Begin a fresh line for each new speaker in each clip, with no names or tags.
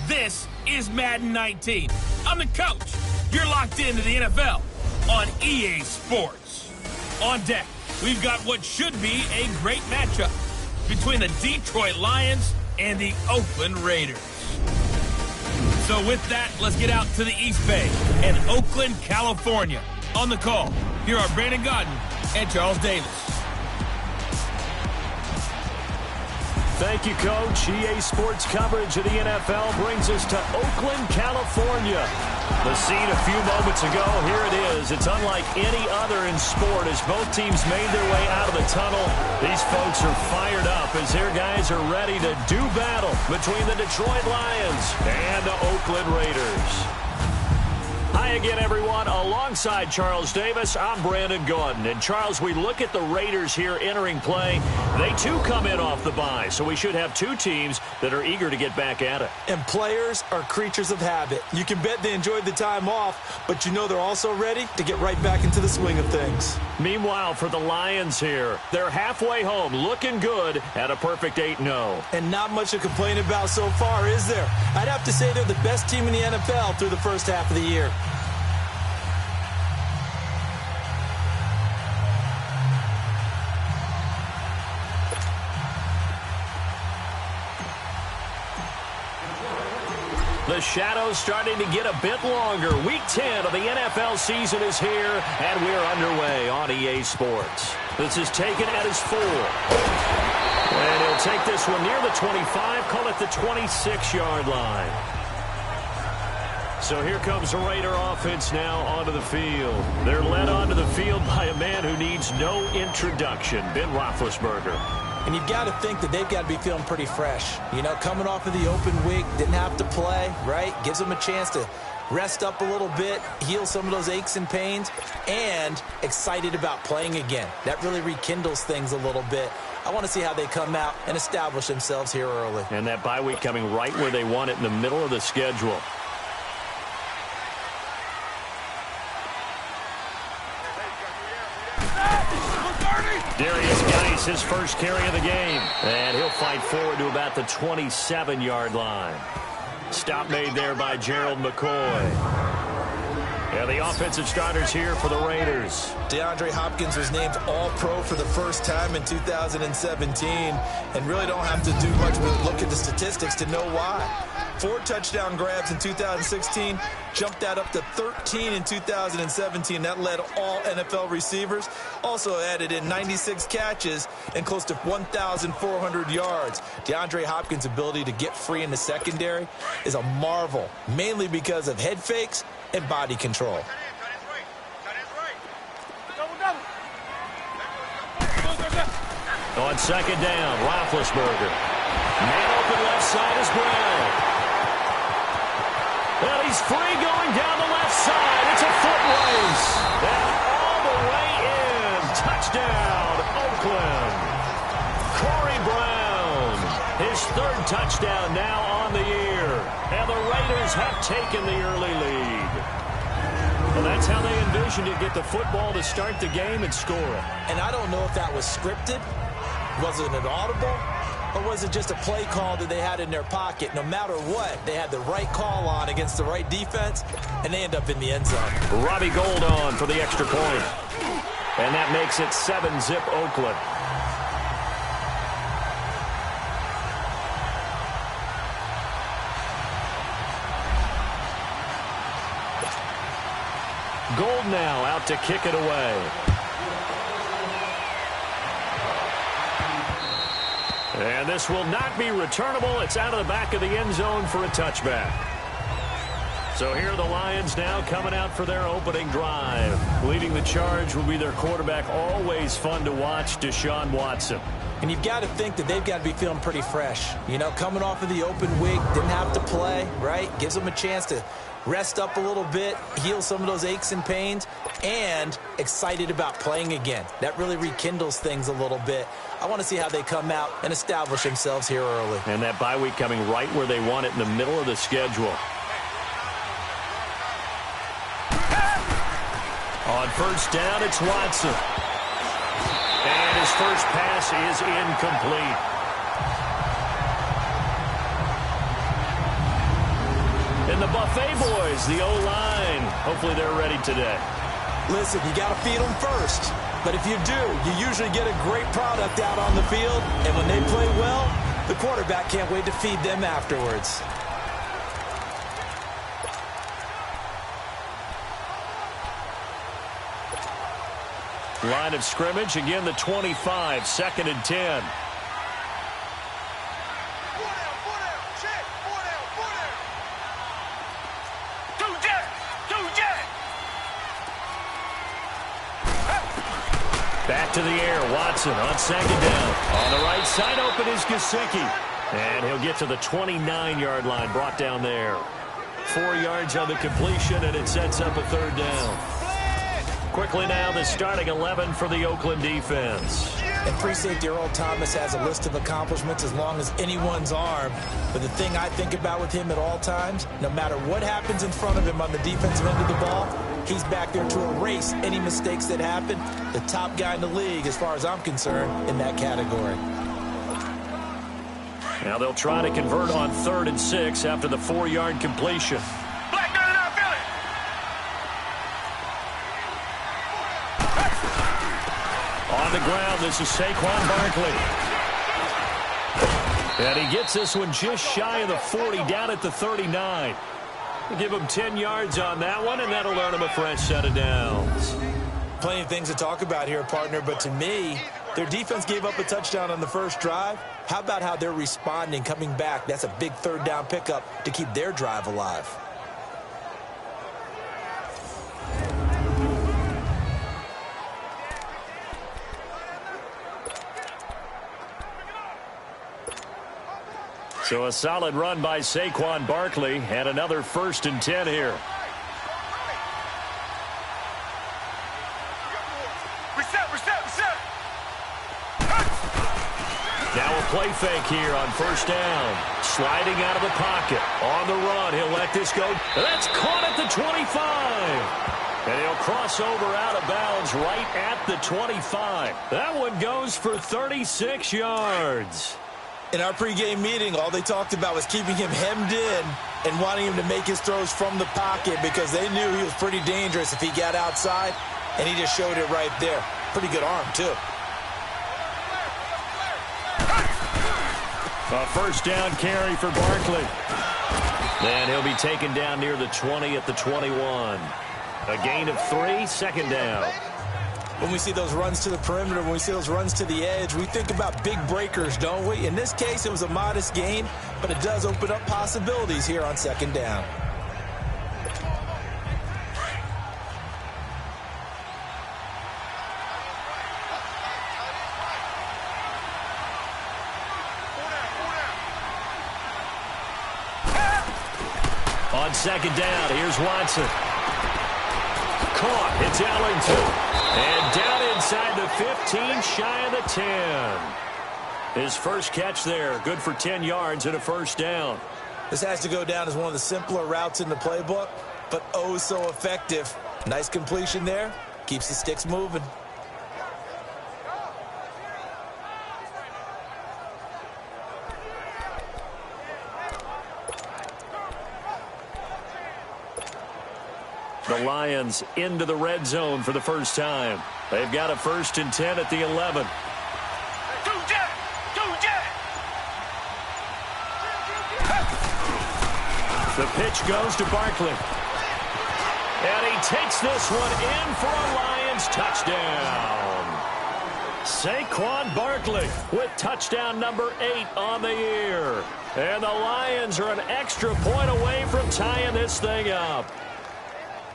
This is Madden 19. I'm the coach. You're locked into the NFL on EA Sports. On deck, we've got what should be a great matchup between the Detroit Lions and the Oakland Raiders. So with that, let's get out to the East Bay and Oakland, California. On the call, here are Brandon Godden and Charles Davis.
Thank you, Coach. EA Sports coverage of the NFL brings us to Oakland, California. The scene a few moments ago, here it is. It's unlike any other in sport as both teams made their way out of the tunnel. These folks are fired up as their guys are ready to do battle between the Detroit Lions and the Oakland Raiders. Hi again, everyone. Alongside Charles Davis, I'm Brandon Godden. And, Charles, we look at the Raiders here entering play. They, too, come in off the bye, so we should have two teams that are eager to get back at it.
And players are creatures of habit. You can bet they enjoyed the time off, but you know they're also ready to get right back into the swing of things.
Meanwhile, for the Lions here, they're halfway home, looking good at a perfect 8-0.
And not much to complain about so far, is there? I'd have to say they're the best team in the NFL through the first half of the year.
The shadow's starting to get a bit longer. Week 10 of the NFL season is here, and we're underway on EA Sports. This is taken at his 4. And he'll take this one near the 25, call it the 26-yard line. So here comes the Raider offense now onto the field. They're led onto the field by a man who needs no introduction, Ben Roethlisberger.
And you've got to think that they've got to be feeling pretty fresh. You know, coming off of the open week, didn't have to play, right? Gives them a chance to rest up a little bit, heal some of those aches and pains, and excited about playing again. That really rekindles things a little bit. I want to see how they come out and establish themselves here early.
And that bye week coming right where they want it in the middle of the schedule. Darius Geis, his first carry of the game. And he'll fight forward to about the 27-yard line. Stop made there by Gerald McCoy. And the offensive starters here for the Raiders.
DeAndre Hopkins was named All-Pro for the first time in 2017. And really don't have to do much but look at the statistics to know why. 4 touchdown grabs in 2016, jumped that up to 13 in 2017. That led all NFL receivers. Also added in 96 catches and close to 1,400 yards. DeAndre Hopkins' ability to get free in the secondary is a marvel, mainly because of head fakes and body control.
On second down, Roethlisberger. Man open left side is Brown. Well, he's free going down the left side. It's a foot race. And all the way in. Touchdown, Oakland. Corey Brown. His 3rd touchdown now on the year. And the Raiders have taken the early lead. Well, that's how they envisioned to get the football to start the game and score it.
And I don't know if that was scripted. Was it an audible? Or was it just a play call that they had in their pocket? No matter what, they had the right call on against the right defense, and they end up in the end zone.
Robbie Gould on for the extra point. And that makes it 7-zip Oakland. Gould now out to kick it away. And this will not be returnable. It's out of the back of the end zone for a touchback. So here are the Lions now coming out for their opening drive. Leading the charge will be their quarterback, always fun to watch, Deshaun Watson.
And you've got to think that they've got to be feeling pretty fresh. You know, coming off of the open week, didn't have to play, right? Gives them a chance to rest up a little bit, heal some of those aches and pains, and excited about playing again. That really rekindles things a little bit. I want to see how they come out and establish themselves here early.
And that bye week coming right where they want it in the middle of the schedule. On first down, it's Watson. And his first pass is incomplete. And the Buffet boys, the O-line, hopefully they're ready today.
Listen, you got to feed them first. But if you do, you usually get a great product out on the field. And when they play well, the quarterback can't wait to feed them afterwards.
Line of scrimmage, again the 25, 2nd and 10. Back to the air, Watson on 2nd down. On the right side, open is Gesicki. And he'll get to the 29-yard line, brought down there. 4 yards on the completion, and it sets up a 3rd down. Quickly now, the starting 11 for the Oakland defense.
And free safety Earl Thomas has a list of accomplishments as long as anyone's arm. But the thing I think about with him at all times, no matter what happens in front of him on the defensive end of the ball, he's back there to erase any mistakes that happen. The top guy in the league, as far as I'm concerned, in that category.
Now they'll try to convert on 3rd and 6 after the 4-yard completion. On the ground, this is Saquon Barkley. And he gets this one just shy of the 40, down at the 39. We'll give him 10 yards on that one, and that'll earn him a fresh set of downs.
Plenty of things to talk about here, partner, but to me, their defense gave up a touchdown on the first drive. How about how they're responding, coming back? That's a big 3rd down pickup to keep their drive alive.
So a solid run by Saquon Barkley, and another 1st and 10 here.
Reset.
Now a play fake here on 1st down. Sliding out of the pocket. On the run, he'll let this go. That's caught at the 25. And he'll cross over out of bounds right at the 25. That one goes for 36 yards.
In our pregame meeting, all they talked about was keeping him hemmed in and wanting him to make his throws from the pocket because they knew he was pretty dangerous if he got outside, and he just showed it right there. Pretty good arm, too.
A 1st down carry for Barkley. And he'll be taken down near the 20 at the 21. A gain of 3, 2nd down.
When we see those runs to the perimeter, when we see those runs to the edge, we think about big breakers, don't we? In this case, it was a modest gain, but it does open up possibilities here on 2nd down.
On 2nd down, here's Watson. Caught. It's Ellington. And down inside the 15, shy of the 10. His first catch there, good for 10 yards and a 1st down.
This has to go down as one of the simpler routes in the playbook, but oh so effective. Nice completion there. Keeps the sticks moving.
The Lions into the red zone for the first time. They've got a 1st and 10 at the 11. The pitch goes to Barkley. And he takes this one in for a Lions touchdown. Saquon Barkley with touchdown number 8 on the year. And the Lions are an extra point away from tying this thing up.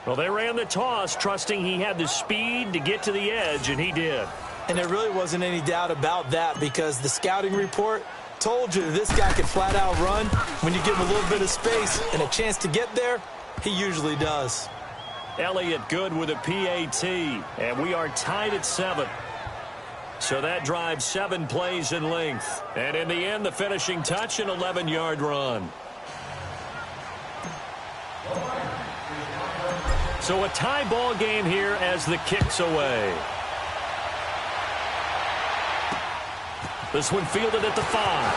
Well, they ran the toss, trusting he had the speed to get to the edge, and he did.
And there really wasn't any doubt about that because the scouting report told you this guy could flat out run. When you give him a little bit of space and a chance to get there, he usually does.
Elliott good with a PAT, and we are tied at 7. So that drives 7 plays in length. And in the end, the finishing touch, an 11-yard run. So a tie ball game here as the kick's away. This one fielded at the 5.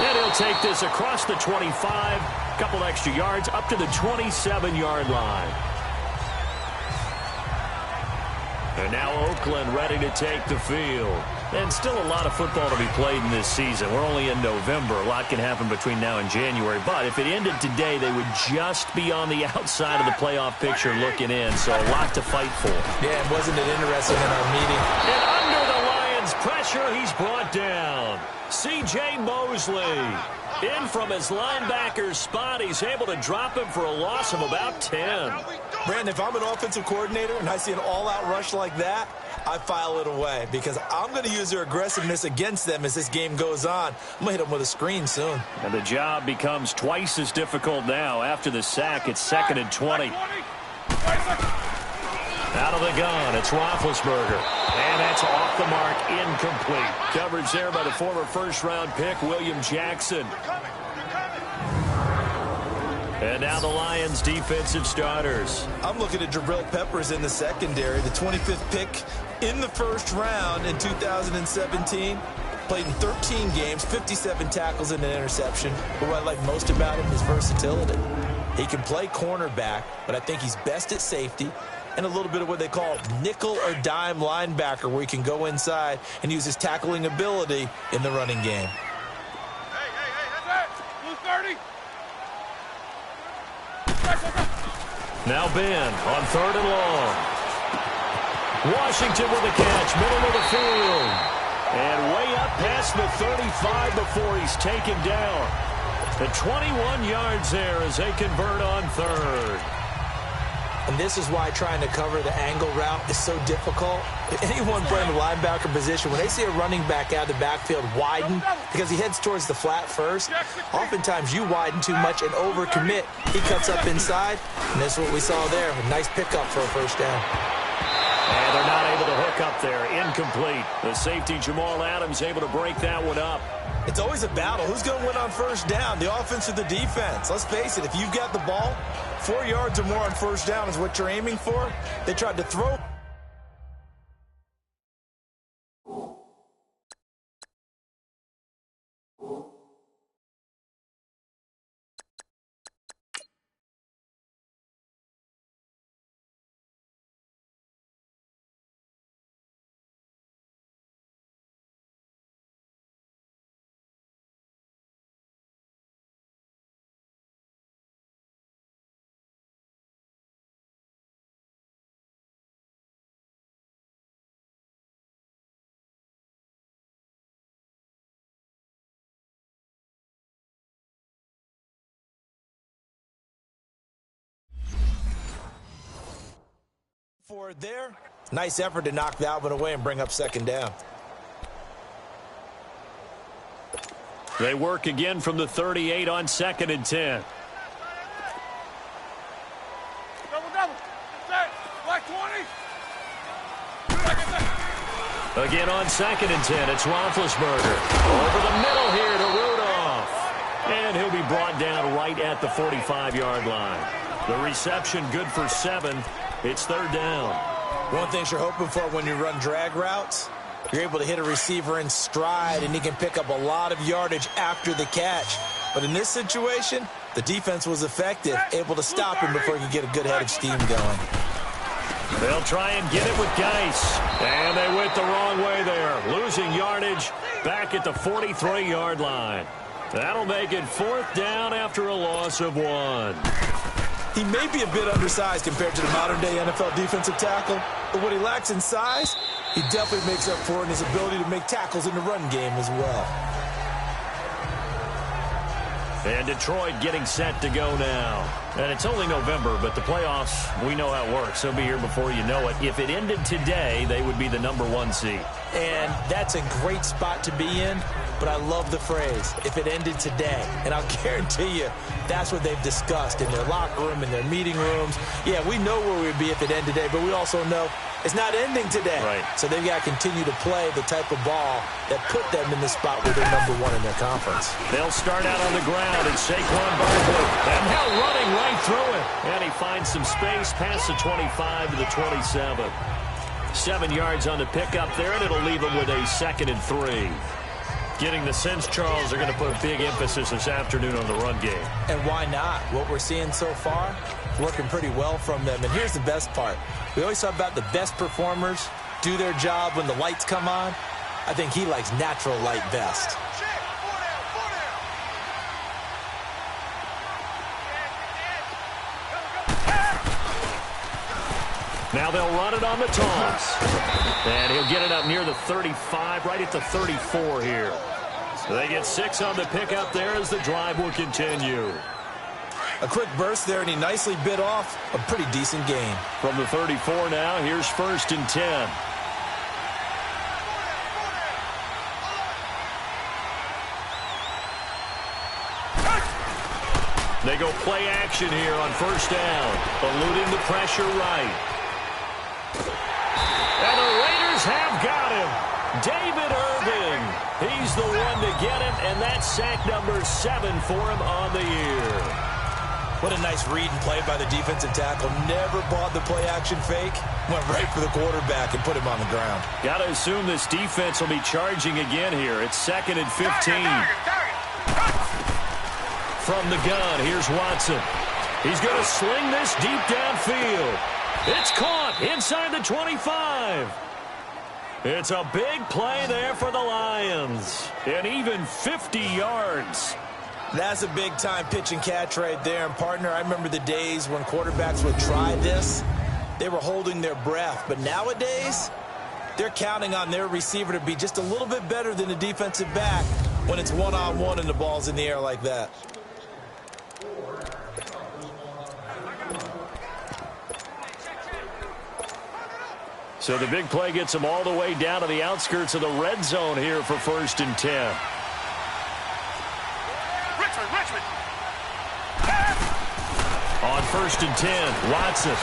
And he'll they'll take this across the 25, a couple extra yards, up to the 27-yard line. And now Oakland ready to take the field. And still a lot of football to be played in this season. We're only in November. A lot can happen between now and January. But if it ended today, they would just be on the outside of the playoff picture looking in. So a lot to fight for.
Yeah, and wasn't it interesting in our meeting?
And under the Lions' pressure, he's brought down. C.J. Mosley. In from his linebacker spot, he's able to drop him for a loss of about 10.
Brandon, if I'm an offensive coordinator and I see an all-out rush like that, I file it away because I'm going to use their aggressiveness against them as this game goes on. I'm going to hit them with a screen soon.
And the job becomes twice as difficult now. After the sack, it's 2nd and 20. Out of the gun, it's Roethlisberger. And that's off the mark, incomplete. Coverage there by the former first-round pick, William Jackson. And now the Lions' defensive starters.
I'm looking at Jabril Peppers in the secondary, the 25th pick in the first round in 2017. Played in 13 games, 57 tackles and an interception. But what I like most about him is versatility. He can play cornerback, but I think he's best at safety and a little bit of what they call nickel or dime linebacker, where he can go inside and use his tackling ability in the running game.
Hey, that's it. Blue 30.
Now Ben on 3rd and long. Washington with a catch, middle of the field. And way up past the 35 before he's taken down. The 21 yards there as they convert on 3rd.
And this is why trying to cover the angle route is so difficult. Anyone playing the linebacker position, when they see a running back out of the backfield widen because he heads towards the flat first, oftentimes you widen too much and overcommit. He cuts up inside, and that's what we saw there. A nice pickup for a first down.
And they're not able to hook up there. Incomplete. The safety, Jamal Adams, able to break that one up.
It's always a battle. Who's going to win on first down, the offense or the defense? Let's face it, if you've got the ball, 4 yards or more on first down is what you're aiming for. They tried to throw. Forward there. Nice effort to knock that one away and bring up second down.
They work again from the 38 on 2nd and 10.
Double. Set. Black 20.
Again on 2nd and 10, it's Roethlisberger. Over the middle here to Rudolph. And he'll be brought down right at the 45-yard line. The reception good for 7. It's 3rd down.
One thing you're hoping for when you run drag routes, you're able to hit a receiver in stride, and he can pick up a lot of yardage after the catch. But in this situation, the defense was effective, able to stop him before he could get a good head of steam going.
They'll try and get it with Geis. And they went the wrong way there. Losing yardage back at the 43-yard line. That'll make it 4th down after a loss of 1.
He may be a bit undersized compared to the modern-day NFL defensive tackle, but what he lacks in size, he definitely makes up for in his ability to make tackles in the run game as well.
And Detroit getting set to go now. And it's only November, but the playoffs, we know how it works. They'll be here before you know it. If it ended today, they would be the #1 seed.
And that's a great spot to be in, but I love the phrase, if it ended today. And I'll guarantee you, that's what they've discussed in their locker room, in their meeting rooms. Yeah, we know where we'd be if it ended today, but we also know it's not ending today.
Right.
So they've got to continue to play the type of ball that put them in the spot where they're #1 in their conference.
They'll start out on the ground, and Saquon Barkley. And now running right through it. And he finds some space past the 25 to the 27. 7 yards on the pickup there, and it'll leave him with a 2nd and 3. Getting the sense, Charles, they're going to put a big emphasis this afternoon on the run game.
And why not? What we're seeing so far, working pretty well from them. And here's the best part. We always talk about the best performers do their job when the lights come on. I think he likes natural light best.
Now they'll run it on the toss. And he'll get it up near the 35, right at the 34 here. They get 6 on the pickup there as the drive will continue.
A quick burst there, and he nicely bit off a pretty decent gain.
From the 34 now, here's 1st and 10. They go play action here on 1st down, eluding the pressure right. And the Raiders have got him. David Irving. He's the one to get him, and that's sack number 7 for him on the year.
What a nice read and play by the defensive tackle. Never bought the play action fake. Went right for the quarterback and put him on the ground.
Got to assume this defense will be charging again here. It's 2nd and 15. From the gun, here's Watson. He's going to sling this deep downfield. It's caught inside the 25. It's a big play there for the Lions. And even 50 yards.
That's a big-time pitch and catch right there. And, partner, I remember the days when quarterbacks would try this. They were holding their breath. But nowadays, they're counting on their receiver to be just a little bit better than the defensive back when it's one-on-one and the ball's in the air like that.
So the big play gets them all the way down to the outskirts of the red zone here for 1st and 10.
Richmond.
On 1st and 10, Watson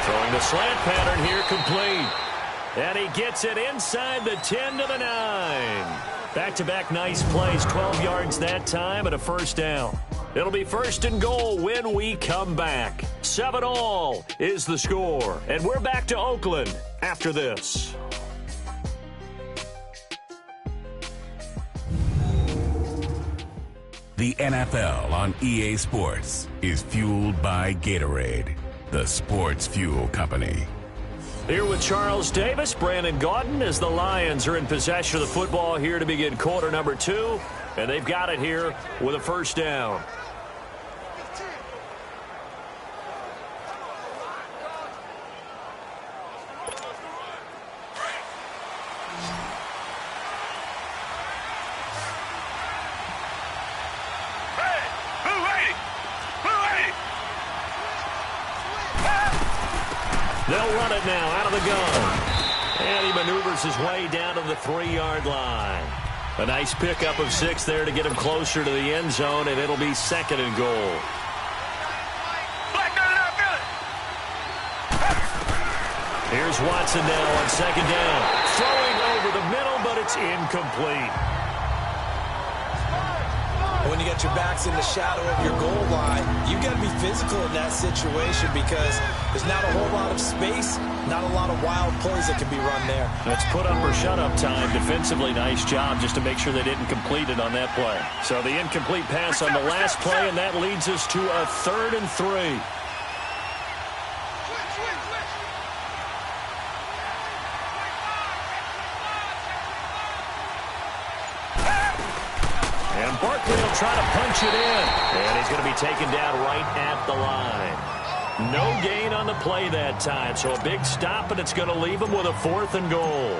throwing the slant pattern here complete. And he gets it inside the 10 to the 9. Back-to-back nice plays, 12 yards that time and a 1st down. It'll be 1st and goal when we come back. 7-all is the score. And we're back to Oakland after this.
The NFL on EA Sports is fueled by Gatorade, the sports fuel company.
Here with Charles Davis, Brandon Gaudin, as the Lions are in possession of the football here to begin quarter number 2. And they've got it here with a 1st down. They'll run it now out of the gun. And he maneuvers his way down to the 3-yard line. A nice pickup of 6 there to get him closer to the end zone, and it'll be 2nd and goal. Here's Watson now on 2nd down. Throwing over the middle, but it's incomplete.
When you got your backs in the shadow of your goal line, you've got to be physical in that situation because there's not a whole lot of space, not a lot of wild plays that can be run there.
That's put up or shut up time. Defensively, nice job just to make sure they didn't complete it on that play. So the incomplete pass on the last play, and that leads us to a 3rd and 3. And Barkley will try to punch it in. And he's going to be taken down right at the line. No gain on the play that time. So a big stop, and it's going to leave him with a 4th and goal.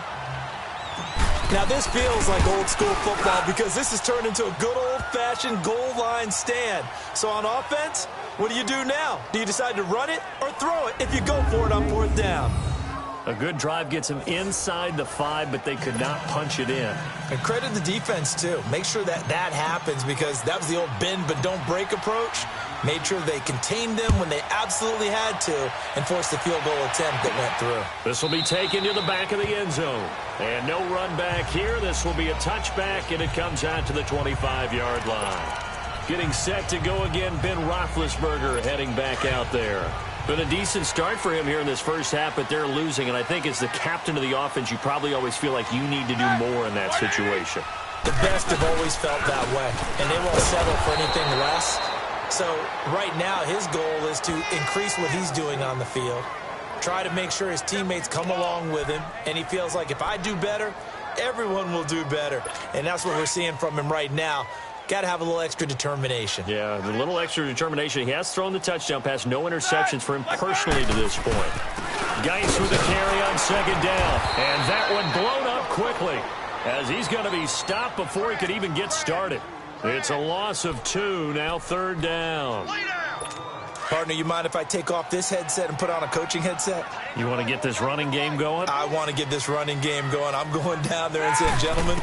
Now this feels like old school football because this has turned into a good old-fashioned goal line stand. So on offense, what do you do now? Do you decide to run it or throw it if you go for it on 4th down?
A good drive gets him inside the 5, but they could not punch it in.
And credit the defense, too. Make sure that happens because that was the old bend but don't break approach. Made sure they contained them when they absolutely had to and forced the field goal attempt that went through.
This will be taken to the back of the end zone. And no run back here. This will be a touchback, and it comes out to the 25-yard line. Getting set to go again, Ben Roethlisberger heading back out there. Been a decent start for him here in this first half, but they're losing. And I think as the captain of the offense, you probably always feel like you need to do more in that situation.
The best have always felt that way, and they won't settle for anything less. So right now, his goal is to increase what he's doing on the field, try to make sure his teammates come along with him, and he feels like if I do better, everyone will do better. And that's what we're seeing from him right now. Got to have a little extra determination.
Yeah, the little extra determination. He has thrown the touchdown pass. No interceptions for him personally to this point. Geis with a carry on second down. And that one blown up quickly as he's going to be stopped before he could even get started. It's a loss of 2, now third down.
Partner, you mind if I take off this headset and put on a coaching headset?
You want to get this running game going?
I want to get this running game going. I'm going down there and saying, gentlemen,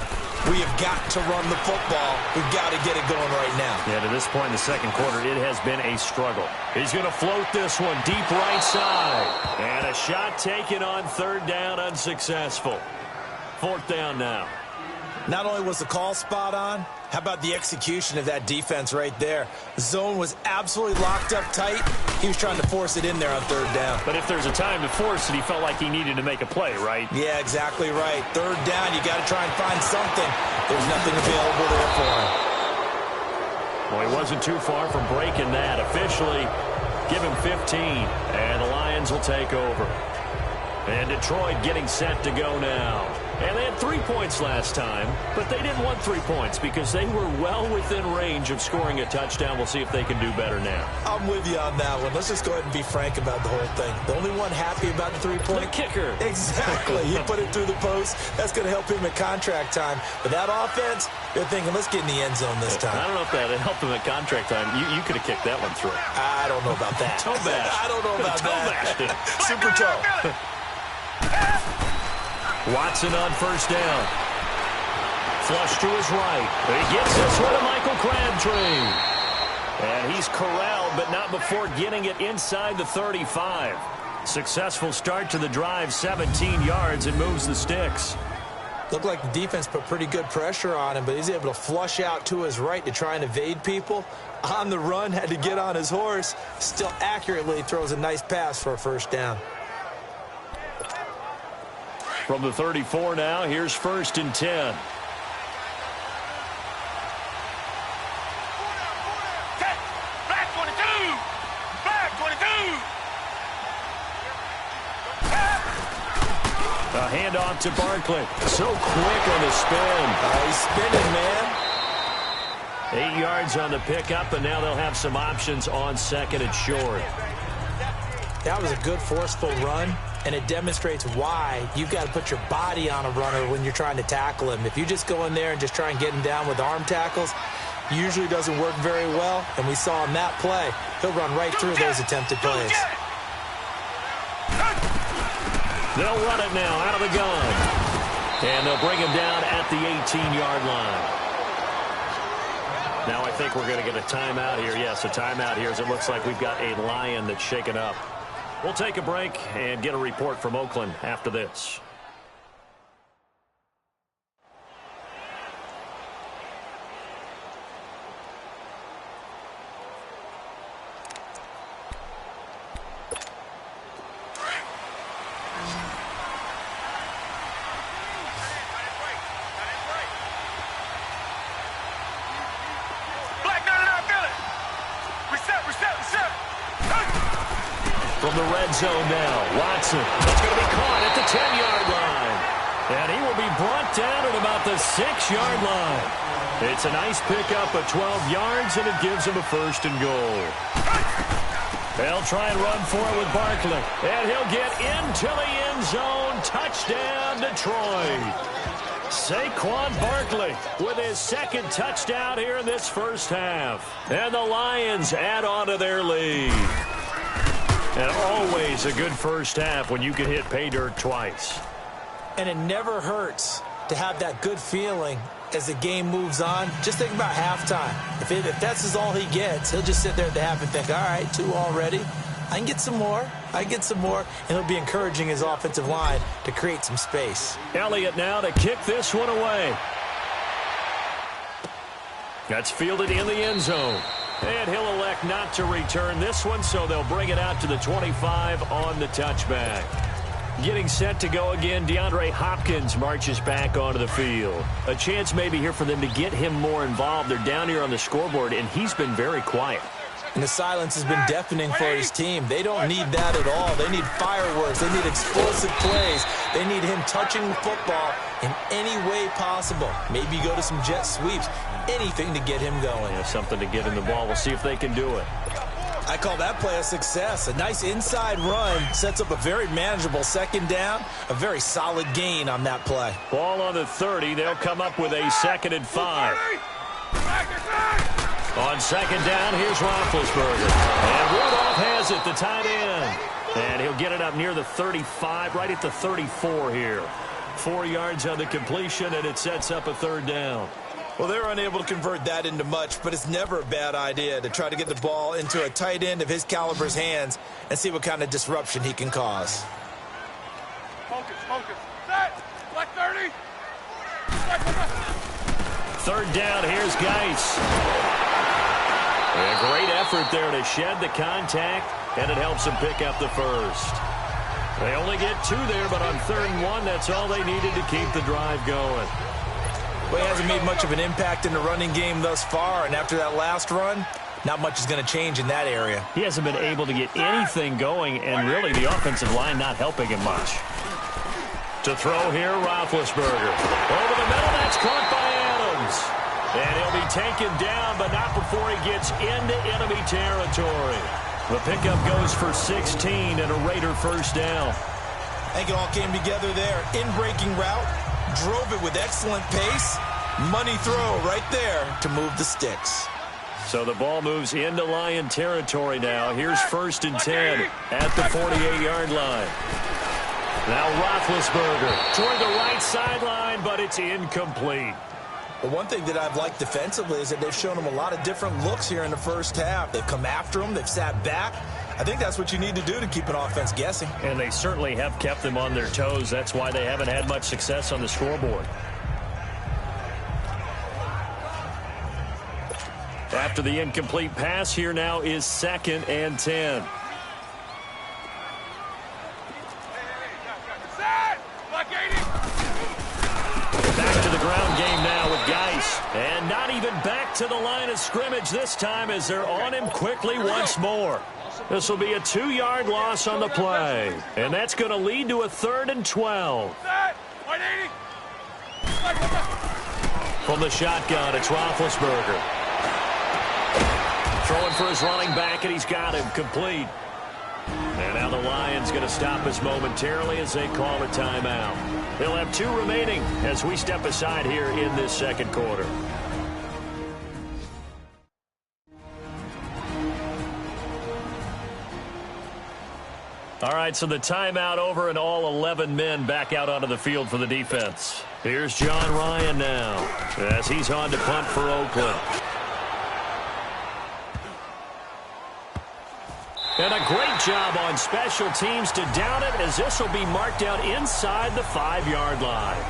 we have got to run the football. We've got to get it going right now.
Yeah, to this point in the second quarter, it has been a struggle. He's going to float this one deep right side. And a shot taken on third down, unsuccessful. Fourth down now.
Not only was the call spot on, how about the execution of that defense right there? The zone was absolutely locked up tight. He was trying to force it in there on third down.
But if there's a time to force it, he felt like he needed to make a play, right?
Yeah, exactly right. Third down, you got to try and find something. There's nothing available there for him.
Well, he wasn't too far from breaking that. Officially, give him 15, and the Lions will take over. And Detroit getting set to go now. And they had 3 points last time, but they didn't want 3 points because they were well within range of scoring a touchdown. We'll see if they can do better now.
I'm with you on that one. Let's just go ahead and be frank about the whole thing. The only one happy about the 3-point?
The kicker.
Exactly. He put it through the post. That's going to help him at contract time. But that offense, they're thinking, let's get in the end zone this time.
I don't know if that helped him at contract time. You could have kicked that one through.
I don't know about that.
Toe bash.
I don't know about that. Super toe.
Watson on first down. Flush to his right. He gets this one to Michael Crabtree. And he's corralled, but not before getting it inside the 35. Successful start to the drive, 17 yards, and moves the sticks.
Looked like the defense put pretty good pressure on him, but he's able to flush out to his right to try and evade people. On the run, had to get on his horse. Still accurately throws a nice pass for a first down.
From the 34 now, here's 1st and 10.
Black 22! Black 22!
A handoff to Barkley. So quick on the spin.
He's spinning, man.
8 yards on the pickup, and now they'll have some options on second and short.
That was a good, forceful run, and it demonstrates why you've got to put your body on a runner when you're trying to tackle him. If you just go in there and just try and get him down with arm tackles, usually doesn't work very well, and we saw in that play, he'll run right through those attempted plays.
They'll run it now out of the gun, and they'll bring him down at the 18-yard line. Now I think we're going to get a timeout here. Yes, a timeout here as it looks like we've got a Lion that's shaken up. We'll take a break and get a report from Oakland after this. From the red zone now, Watson. It's going to be caught at the 10-yard line. And he will be brought down at about the 6-yard line. It's a nice pickup of 12 yards, and it gives him a 1st and goal. They'll try and run for it with Barkley. And he'll get into the end zone. Touchdown, Detroit. Saquon Barkley with his 2nd touchdown here in this first half. And the Lions add on to their lead. And always a good first half when you can hit pay dirt twice.
And it never hurts to have that good feeling as the game moves on. Just think about halftime. If that's all he gets, he'll just sit there at the half and think, all right, 2 already. I can get some more. I can get some more. And he'll be encouraging his offensive line to create some space.
Elliott now to kick this one away. That's fielded in the end zone. And he'll elect not to return this one, so they'll bring it out to the 25 on the touchback. Getting set to go again, DeAndre Hopkins marches back onto the field. A chance maybe here for them to get him more involved. They're down here on the scoreboard, and he's been very quiet.
And the silence has been deafening for his team. They don't need that at all. They need fireworks. They need explosive plays. They need him touching the football in any way possible. Maybe go to some jet sweeps. Anything to get him going.
Yeah, something to get him the ball. We'll see if they can do it.
I call that play a success. A nice inside run sets up a very manageable second down. A very solid gain on that play.
Ball on the 30. They'll come up with a 2nd and 5. On 2nd down, here's Roethlisberger. And Rudolph has it, the tight end. And he'll get it up near the 35, right at the 34 here. 4 yards on the completion, and it sets up a 3rd down.
Well, they're unable to convert that into much, but it's never a bad idea to try to get the ball into a tight end of his caliber's hands and see what kind of disruption he can cause.
Focus. Set. Black 30.
3rd down, here's Geis. A great effort there to shed the contact, and it helps him pick up the 1st. They only get 2 there, but on 3rd and 1, that's all they needed to keep the drive going.
Well, he hasn't made much of an impact in the running game thus far, and after that last run, not much is going to change in that area.
He hasn't been able to get anything going, and really the offensive line not helping him much. To throw here, Roethlisberger. Over the middle, that's caught by Adams. And he'll be taken down, but not before he gets into enemy territory. The pickup goes for 16 and a Raider 1st down.
I think it all came together there. In-breaking route, drove it with excellent pace. Money throw right there to move the sticks.
So the ball moves into Lion territory now. Here's 1st and 10 at the 48-yard line. Now Roethlisberger toward the right sideline, but it's incomplete.
The one thing that I've liked defensively is that they've shown him a lot of different looks here in the first half. They've come after him. They've sat back. I think that's what you need to do to keep an offense guessing.
And they certainly have kept them on their toes. That's why they haven't had much success on the scoreboard. After the incomplete pass, here now is 2nd and 10. Back to the ground game now with Geis. And not even back to the line of scrimmage this time as they're on him quickly once more. This will be a 2-yard loss on the play. And that's going to lead to a 3rd and 12. From the shotgun, it's Roethlisberger. Throwing for his running back, and he's got him complete. And now the Lions going to stop us momentarily as they call a timeout. They'll have 2 remaining as we step aside here in this 2nd quarter. All right, so the timeout over and all 11 men back out onto the field for the defense. Here's John Ryan now as he's on to punt for Oakland. And a great job on special teams to down it as this will be marked out inside the 5-yard line.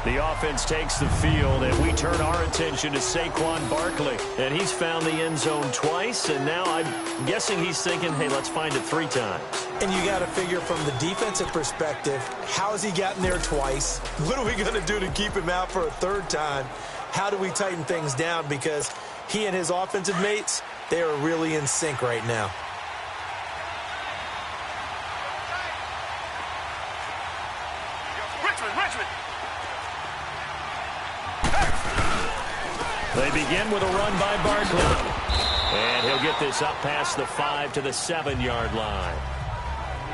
The offense takes the field, and we turn our attention to Saquon Barkley. And he's found the end zone twice, and now I'm guessing he's thinking, hey, let's find it 3 times.
And you got to figure from the defensive perspective, how has he gotten there twice? What are we going to do to keep him out for a 3rd time? How do we tighten things down? Because he and his offensive mates, they are really in sync right now.
They begin with a run by Barkley. And he'll get this up past the 5 to the 7-yard line.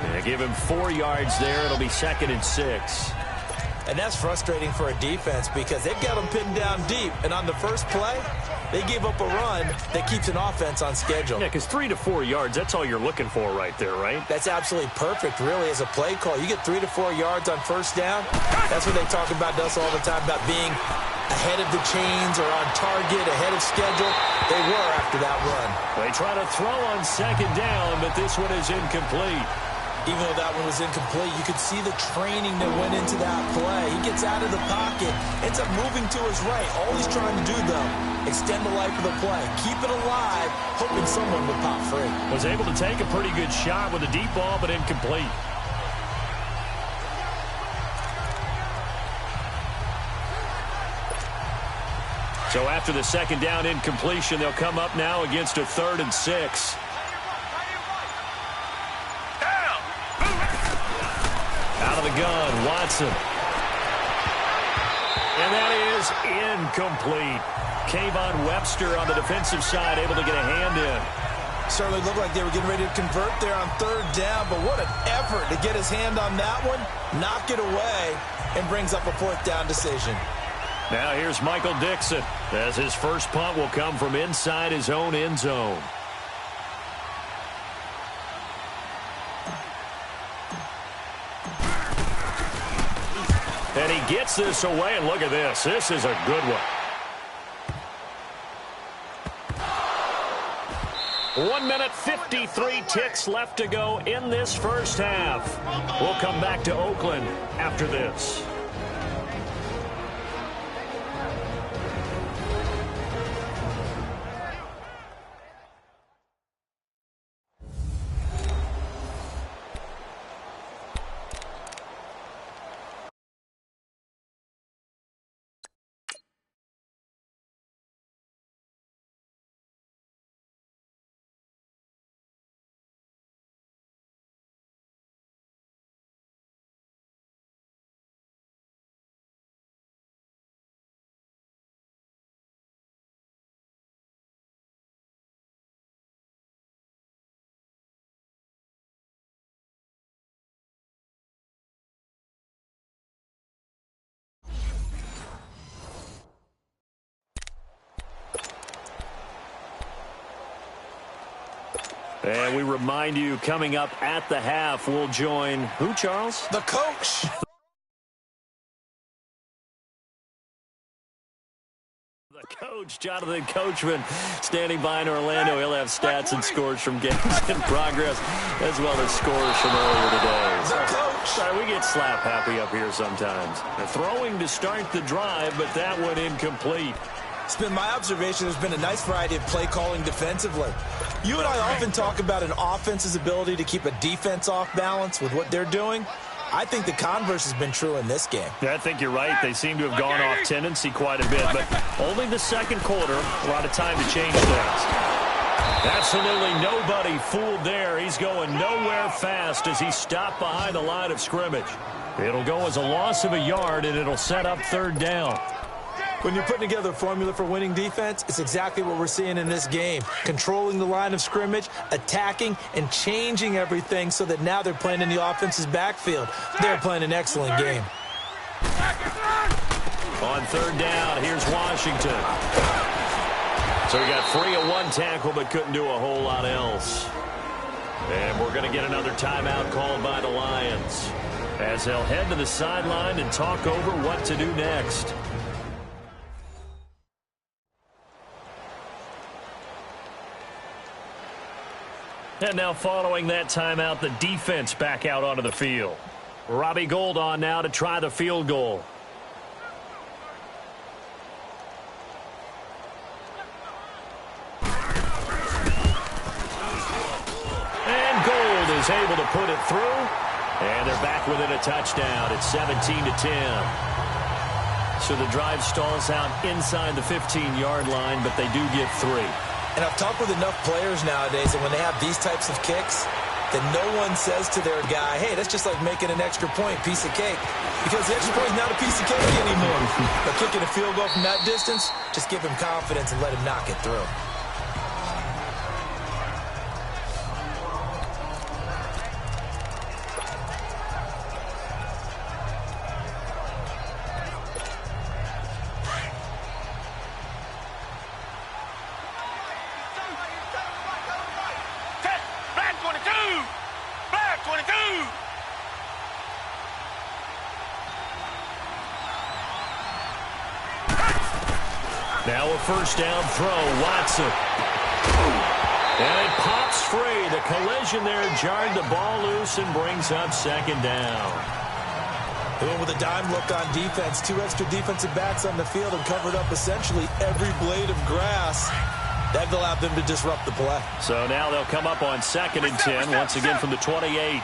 And they give him 4 yards there. It'll be 2nd and 6.
And that's frustrating for a defense because they've got them pinned down deep. And on the first play, they gave up a run that keeps an offense on schedule.
Yeah, because 3 to 4 yards, that's all you're looking for right there, right?
That's absolutely perfect, really, as a play call. You get 3 to 4 yards on first down. That's what they talk about us all the time, about being ahead of the chains or on target, ahead of schedule. They were after that run.
They try to throw on 2nd down, but this one is incomplete.
Even though that one was incomplete, you could see the training that went into that play. He gets out of the pocket, ends up moving to his right. All he's trying to do, though, extend the life of the play. Keep it alive, hoping someone would pop free.
Was able to take a pretty good shot with a deep ball, but incomplete. So after the second down incompletion, they'll come up now against a 3rd and 6. Out of the gun, Watson. And that is incomplete. Kayvon Webster on the defensive side able to get a hand in.
Certainly looked like they were getting ready to convert there on 3rd down, but what an effort to get his hand on that one, knock it away, and brings up a 4th down decision.
Now here's Michael Dixon as his first punt will come from inside his own end zone. And he gets this away, and look at this. This is a good one. 1 minute 53 ticks left to go in this first half. We'll come back to Oakland after this. And we remind you, coming up at the half, we'll join who, Charles?
The coach.
The coach, Jonathan Coachman, standing by in Orlando. He'll have stats and scores from games in progress, as well as scores from earlier today.
The coach.
Sorry, we get slap happy up here sometimes. The throwing to start the drive, but that one incomplete.
It's been my observation there's been a nice variety of play calling defensively. You and I often talk about an offense's ability to keep a defense off balance with what they're doing. I think the converse has been true in this game.
Yeah, I think you're right. They seem to have gone off tendency quite a bit, but only the second quarter, a lot of time to change things. Absolutely nobody fooled there. He's going nowhere fast as he stopped behind the line of scrimmage. It'll go as a loss of a yard, and it'll set up 3rd down.
When you're putting together a formula for winning defense, it's exactly what we're seeing in this game. Controlling the line of scrimmage, attacking, and changing everything so that now they're playing in the offense's backfield. They're playing an excellent game.
On 3rd down, here's Washington. So we got free of one tackle, but couldn't do a whole lot else. And we're going to get another timeout called by the Lions, as they'll head to the sideline and talk over what to do next. And now following that timeout, the defense back out onto the field. Robbie Gould on now to try the field goal. And Gould is able to put it through. And they're back within a touchdown. It's 17-10. So the drive stalls out inside the 15-yard line, but they do get 3.
And I've talked with enough players nowadays that when they have these types of kicks, that no one says to their guy, hey, that's just like making an extra point, piece of cake. Because the extra point is not a piece of cake anymore. But kicking a field goal from that distance, just give him confidence and let him knock it through.
Now a first down throw, Watson. And it pops free. The collision there jarred the ball loose and brings up 2nd down.
They went with a dime look on defense. 2 extra defensive backs on the field and covered up essentially every blade of grass. That allowed them to disrupt the play.
So now they'll come up on 2nd and 10, once again from the 28.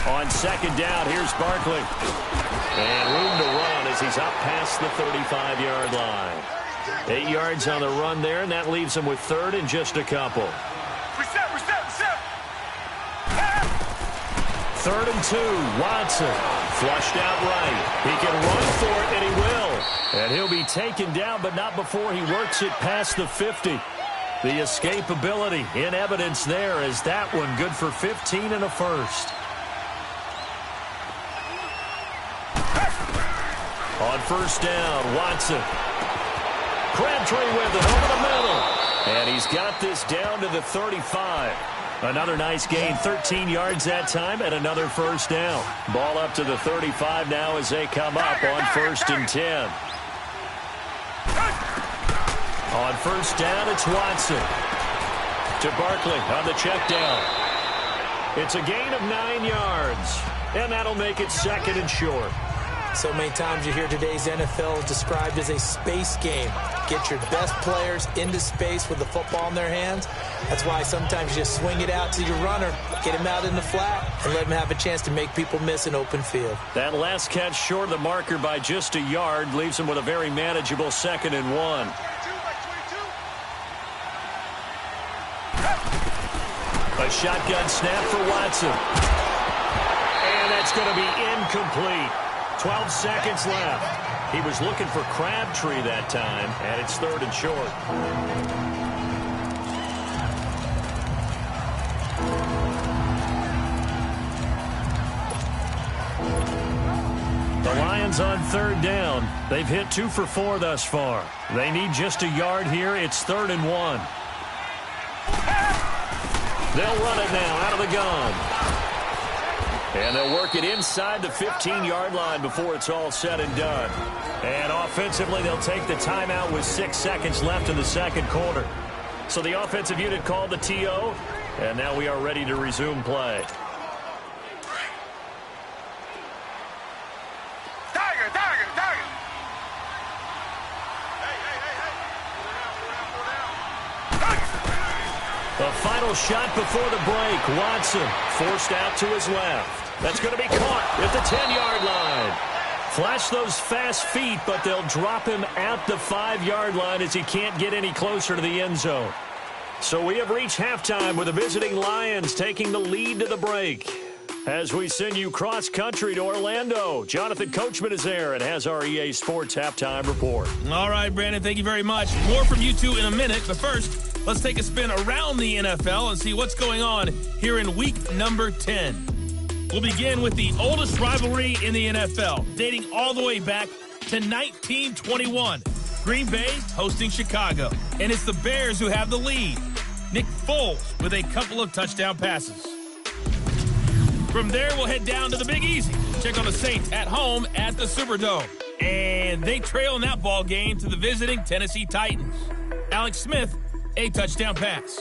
On second down, here's Barkley. And room to run as he's up past the 35-yard line. 8 yards on the run there, and that leaves him with third and just a couple.
Reset.
Third and 2, Watson. Flushed out right. He can run for it, and he will. And he'll be taken down, but not before he works it past the 50. The escapability in evidence there as that one good for 15 and a first. On first down, Watson. Crabtree with it over the middle. And he's got this down to the 35. Another nice gain, 13 yards that time, and another first down. Ball up to the 35 now as they come up on first and 10. On first down, it's Watson. To Barkley on the check down. It's a gain of 9 yards, and that'll make it second and short.
So many times you hear today's NFL described as a space game. Get your best players into space with the football in their hands. That's why sometimes you just swing it out to your runner, get him out in the flat, and let him have a chance to make people miss an open field.
That last catch short of the marker by just a yard leaves him with a very manageable second and 1. A shotgun snap for Watson. And that's going to be incomplete. 12 seconds left. He was looking for Crabtree that time, and it's third and short. The Lions on third down. They've hit 2 for 4 thus far. They need just a yard here. It's third and 1. They'll run it now out of the gun. And they'll work it inside the 15-yard line before it's all said and done. And offensively, they'll take the timeout with 6 seconds left in the second quarter. So the offensive unit called the TO, and now we are ready to resume play. The final shot before the break. Watson forced out to his left. That's going to be caught at the 10-yard line. Flash those fast feet, but they'll drop him at the 5-yard line as he can't get any closer to the end zone. So we have reached halftime with the visiting Lions taking the lead to the break. As we send you cross-country to Orlando, Jonathan Coachman is there and has our EA Sports halftime report.
All right, Brandon, thank you very much. More from you two in a minute, but first, let's take a spin around the NFL and see what's going on here in week number 10. We'll begin with the oldest rivalry in the NFL, dating all the way back to 1921. Green Bay hosting Chicago, and it's the Bears who have the lead. Nick Foles with a couple of touchdown passes. From there, we'll head down to the Big Easy. Check on the Saints at home at the Superdome. And they trail in that ball game to the visiting Tennessee Titans. Alex Smith, a touchdown pass.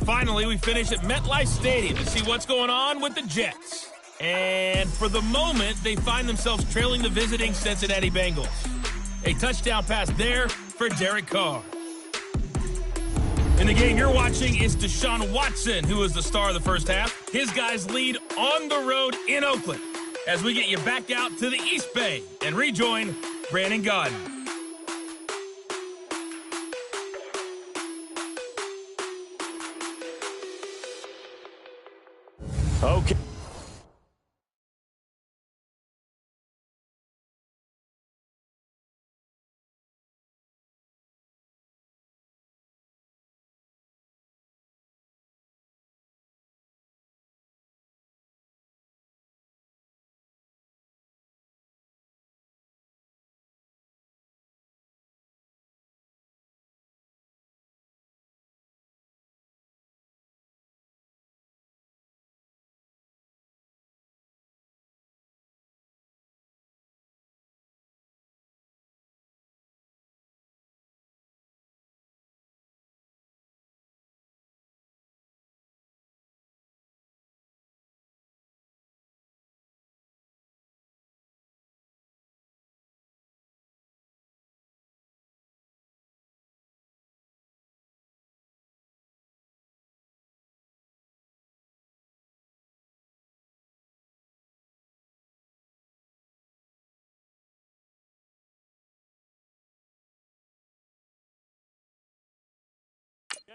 Finally, we finish at MetLife Stadium to see what's going on with the Jets. And for the moment, they find themselves trailing the visiting Cincinnati Bengals. A touchdown pass there for Derek Carr. In the game you're watching is Deshaun Watson, who is the star of the first half. His guys lead on the road in Oakland as we get you back out to the East Bay and rejoin Brandon Gaudin.
Okay.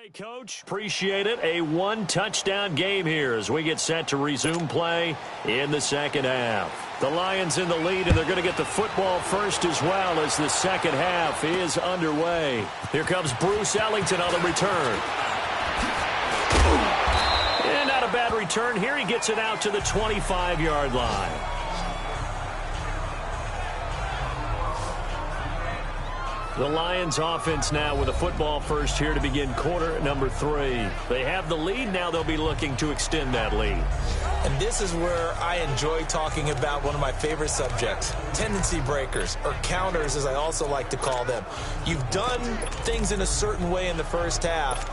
play, Coach. Appreciate it. A one-touchdown game here as we get set to resume play in the second half. The Lions in the lead, and they're going to get the football first as well as the second half is underway. Here comes Bruce Ellington on the return. And not a bad return here. He gets it out to the 25-yard line. The Lions offense now with a football first here to begin quarter number 3. They have the lead. Now they'll be looking to extend that lead.
And this is where I enjoy talking about one of my favorite subjects, tendency breakers, or counters as I also like to call them. You've done things in a certain way in the first half,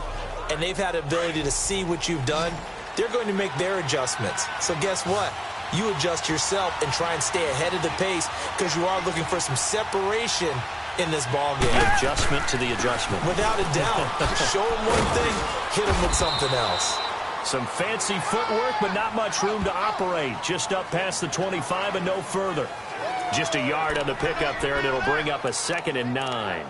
and they've had the ability to see what you've done. They're going to make their adjustments. So guess what? You adjust yourself and try and stay ahead of the pace because you are looking for some separation in this ball game.
The adjustment to the adjustment.
Without a doubt. Show them one thing, hit them with something else.
Some fancy footwork, but not much room to operate. Just up past the 25 and no further. Just a yard on the pickup there, and it'll bring up a 2nd and 9.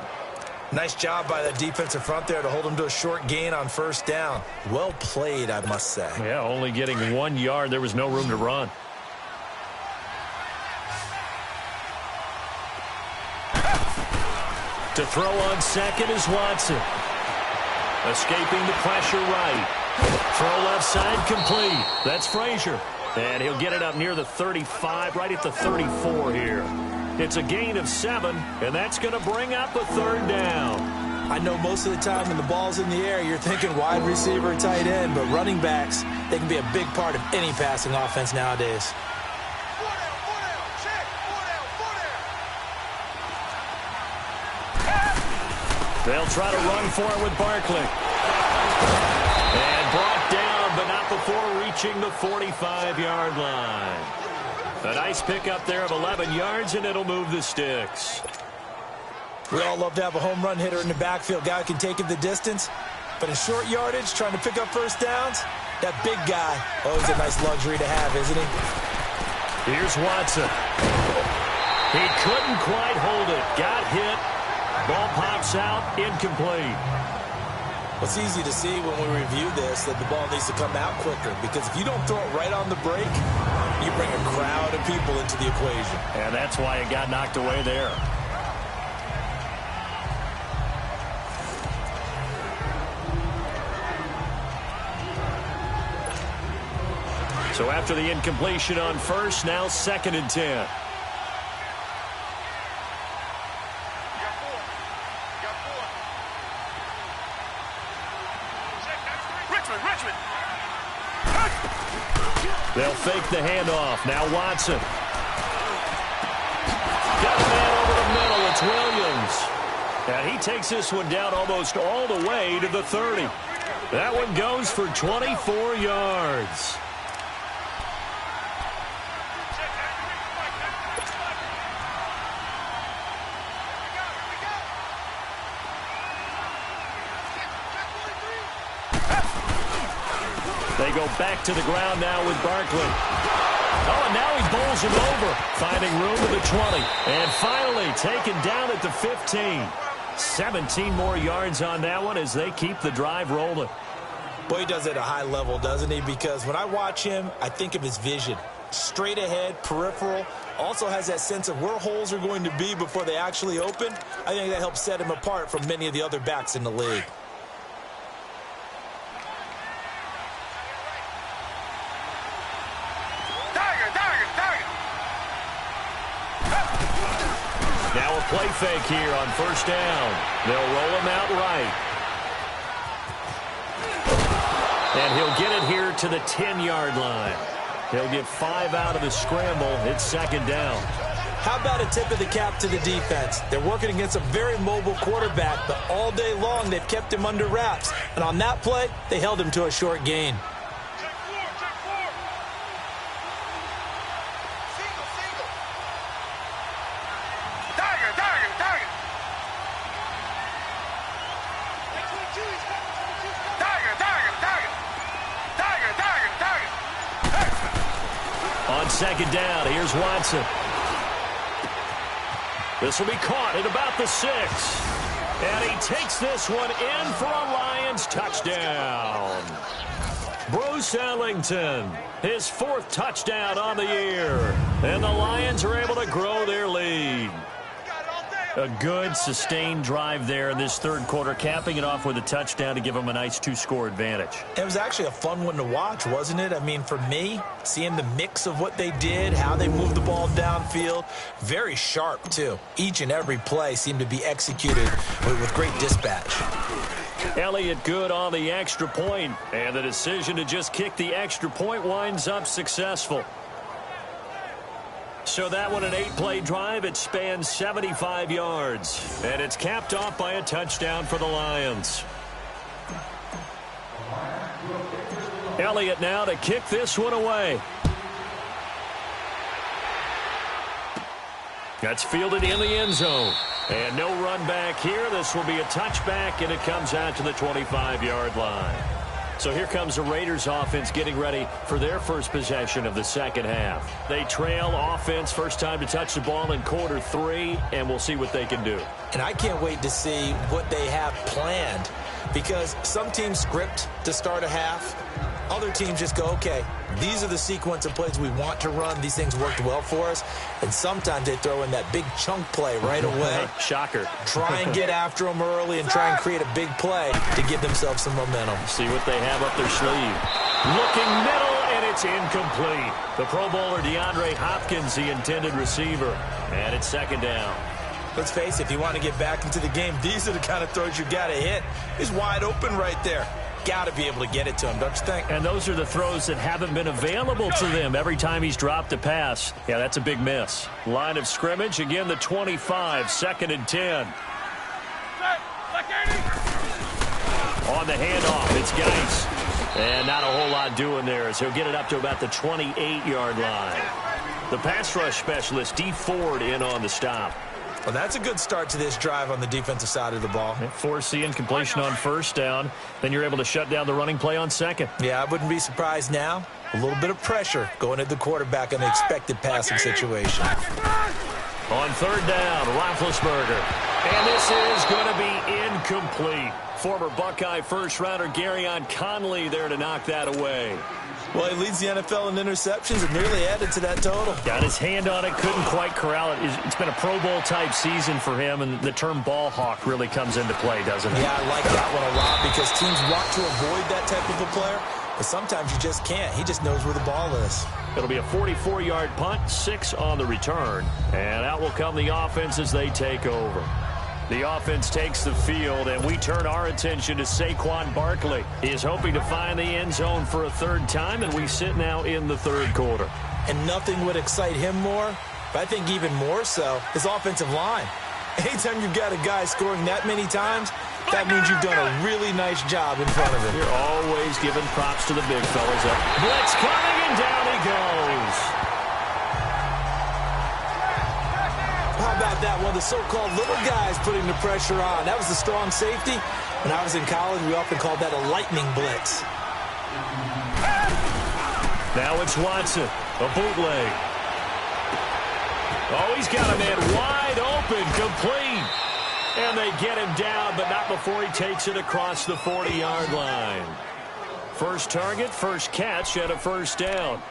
Nice job by that defensive front there to hold them to a short gain on first down. Well played, I must say.
Yeah, only getting 1 yard. There was no room to run. To throw on second is Watson. Escaping the pressure right. Throw left side complete. That's Frazier. And he'll get it up near the 35, right at the 34 here. It's a gain of 7, and that's going to bring up a 3rd down.
I know most of the time when the ball's in the air, you're thinking wide receiver, tight end, but running backs, they can be a big part of any passing offense nowadays.
They'll try to run for it with Barkley. And brought down, but not before reaching the 45-yard line. A nice pickup there of 11 yards, and it'll move the sticks.
We all love to have a home run hitter in the backfield. Guy who can take it the distance. But in short yardage, trying to pick up first downs, that big guy, always a nice luxury to have, isn't he?
Here's Watson. He couldn't quite hold it. Got hit. Ball pops out, incomplete.
It's easy to see when we review this that the ball needs to come out quicker because if you don't throw it right on the break, you bring a crowd of people into the equation.
And that's why it got knocked away there. So after the incompletion on first, now 2nd and 10. They'll fake the handoff. Now Watson. Got a man over the middle. It's Williams. And he takes this one down almost all the way to the 30. That one goes for 24 yards. They go back to the ground now with Barkley. Oh, and now he bowls him over, finding room at the 20. And finally taken down at the 15. 17 more yards on that one as they keep the drive rolling.
Boy, he does it at a high level, doesn't he? Because when I watch him, I think of his vision. Straight ahead, peripheral. Also has that sense of where holes are going to be before they actually open. I think that helps set him apart from many of the other backs in the league.
Now a play fake here on first down. They'll roll him out right. And he'll get it here to the 10-yard line. He'll get 5 out of the scramble. It's 2nd down.
How about a tip of the cap to the defense? They're working against a very mobile quarterback, but all day long they've kept him under wraps. And on that play, they held him to a short gain.
On 2nd down, here's Watson. This will be caught at about the 6. And he takes this one in for a Lions touchdown. Bruce Ellington, his 4th touchdown on the year. And the Lions are able to grow their lead. A good, sustained drive there in this 3rd quarter, capping it off with a touchdown to give them a nice 2-score advantage.
It was actually a fun one to watch, wasn't it? I mean, for me, seeing the mix of what they did, how they moved the ball downfield, very sharp, too. Each and every play seemed to be executed with great dispatch.
Elliott good on the extra point, and the decision to just kick the extra point winds up successful. So that one, an 8-play drive. It spans 75 yards. And it's capped off by a touchdown for the Lions. Elliott now to kick this one away. That's fielded in the end zone. And no run back here. This will be a touchback, and it comes out to the 25-yard line. So here comes the Raiders offense getting ready for their first possession of the second half. They trail offense, first time to touch the ball in quarter 3, and we'll see what they can do.
And I can't wait to see what they have planned, because some teams script to start a half. Other teams just go, okay, these are the sequence of plays we want to run. These things worked well for us. And sometimes they throw in that big chunk play right away.
Shocker.
Try and get after them early and try and create a big play to give themselves some momentum.
See what they have up their sleeve. Looking middle, and it's incomplete. The Pro Bowler DeAndre Hopkins, the intended receiver. And it's 2nd down.
Let's face it, if you want to get back into the game, these are the kind of throws you got to hit. He's wide open right there. Got to be able to get it to him, don't you think?
And those are the throws that haven't been available to them every time he's dropped a pass. Yeah, that's a big miss. Line of scrimmage, again, the 25, 2nd and 10. On the handoff, it's Geis. And not a whole lot doing there as he'll get it up to about the 28-yard line. The pass rush specialist, D. Ford, in on the stop.
Well, that's a good start to this drive on the defensive side of the ball.
Force the incompletion on 1st down. Then you're able to shut down the running play on 2nd.
Yeah, I wouldn't be surprised now. A little bit of pressure going at the quarterback in the expected passing situation.
On 3rd down, Roethlisberger. And this is going to be incomplete. Former Buckeye first-rounder Garyon Conley there to knock that away.
Well, he leads the NFL in interceptions and nearly added to that total.
Got his hand on it, couldn't quite corral it. It's been a Pro Bowl-type season for him, and the term ball hawk really comes into play, doesn't it?
Yeah, I like that one a lot because teams want to avoid that type of a player, but sometimes you just can't. He just knows where the ball is.
It'll be a 44-yard punt, 6 on the return, and out will come the offense as they take over. The offense takes the field, and we turn our attention to Saquon Barkley. He is hoping to find the end zone for a 3rd time, and we sit now in the 3rd quarter.
And nothing would excite him more, but I think even more so, his offensive line. Anytime you've got a guy scoring that many times, that means you've done a really nice job in front of him.
You're always giving props to the big fellas. Blitz coming, and down he goes.
How about that? One of the so-called little guys putting the pressure on. That was the strong safety. When I was in college, we often called that a lightning blitz.
Now it's Watson, a bootleg. Oh, he's got a man wide open, complete. And they get him down, but not before he takes it across the 40-yard line. First target, first catch, and a 1st down.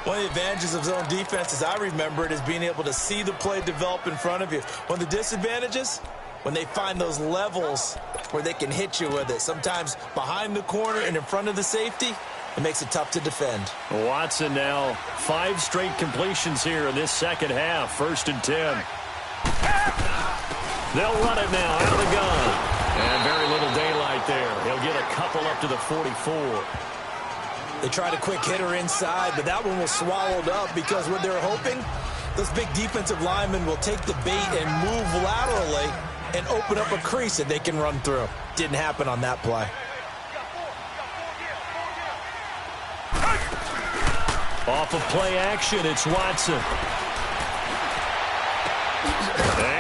One of the advantages of zone defense, as I remember it, is being able to see the play develop in front of you. One of the disadvantages, when they find those levels where they can hit you with it, sometimes behind the corner and in front of the safety, it makes it tough to defend.
Watson now, 5 straight completions here in this 2nd half, 1st and 10. They'll run it now out of the gun. And very little daylight there. He'll get a couple up to the 44.
They tried a quick hitter inside, but that one was swallowed up because what they're hoping, those big defensive linemen will take the bait and move laterally and open up a crease that they can run through. Didn't happen on that play.
Off of play action, it's Watson.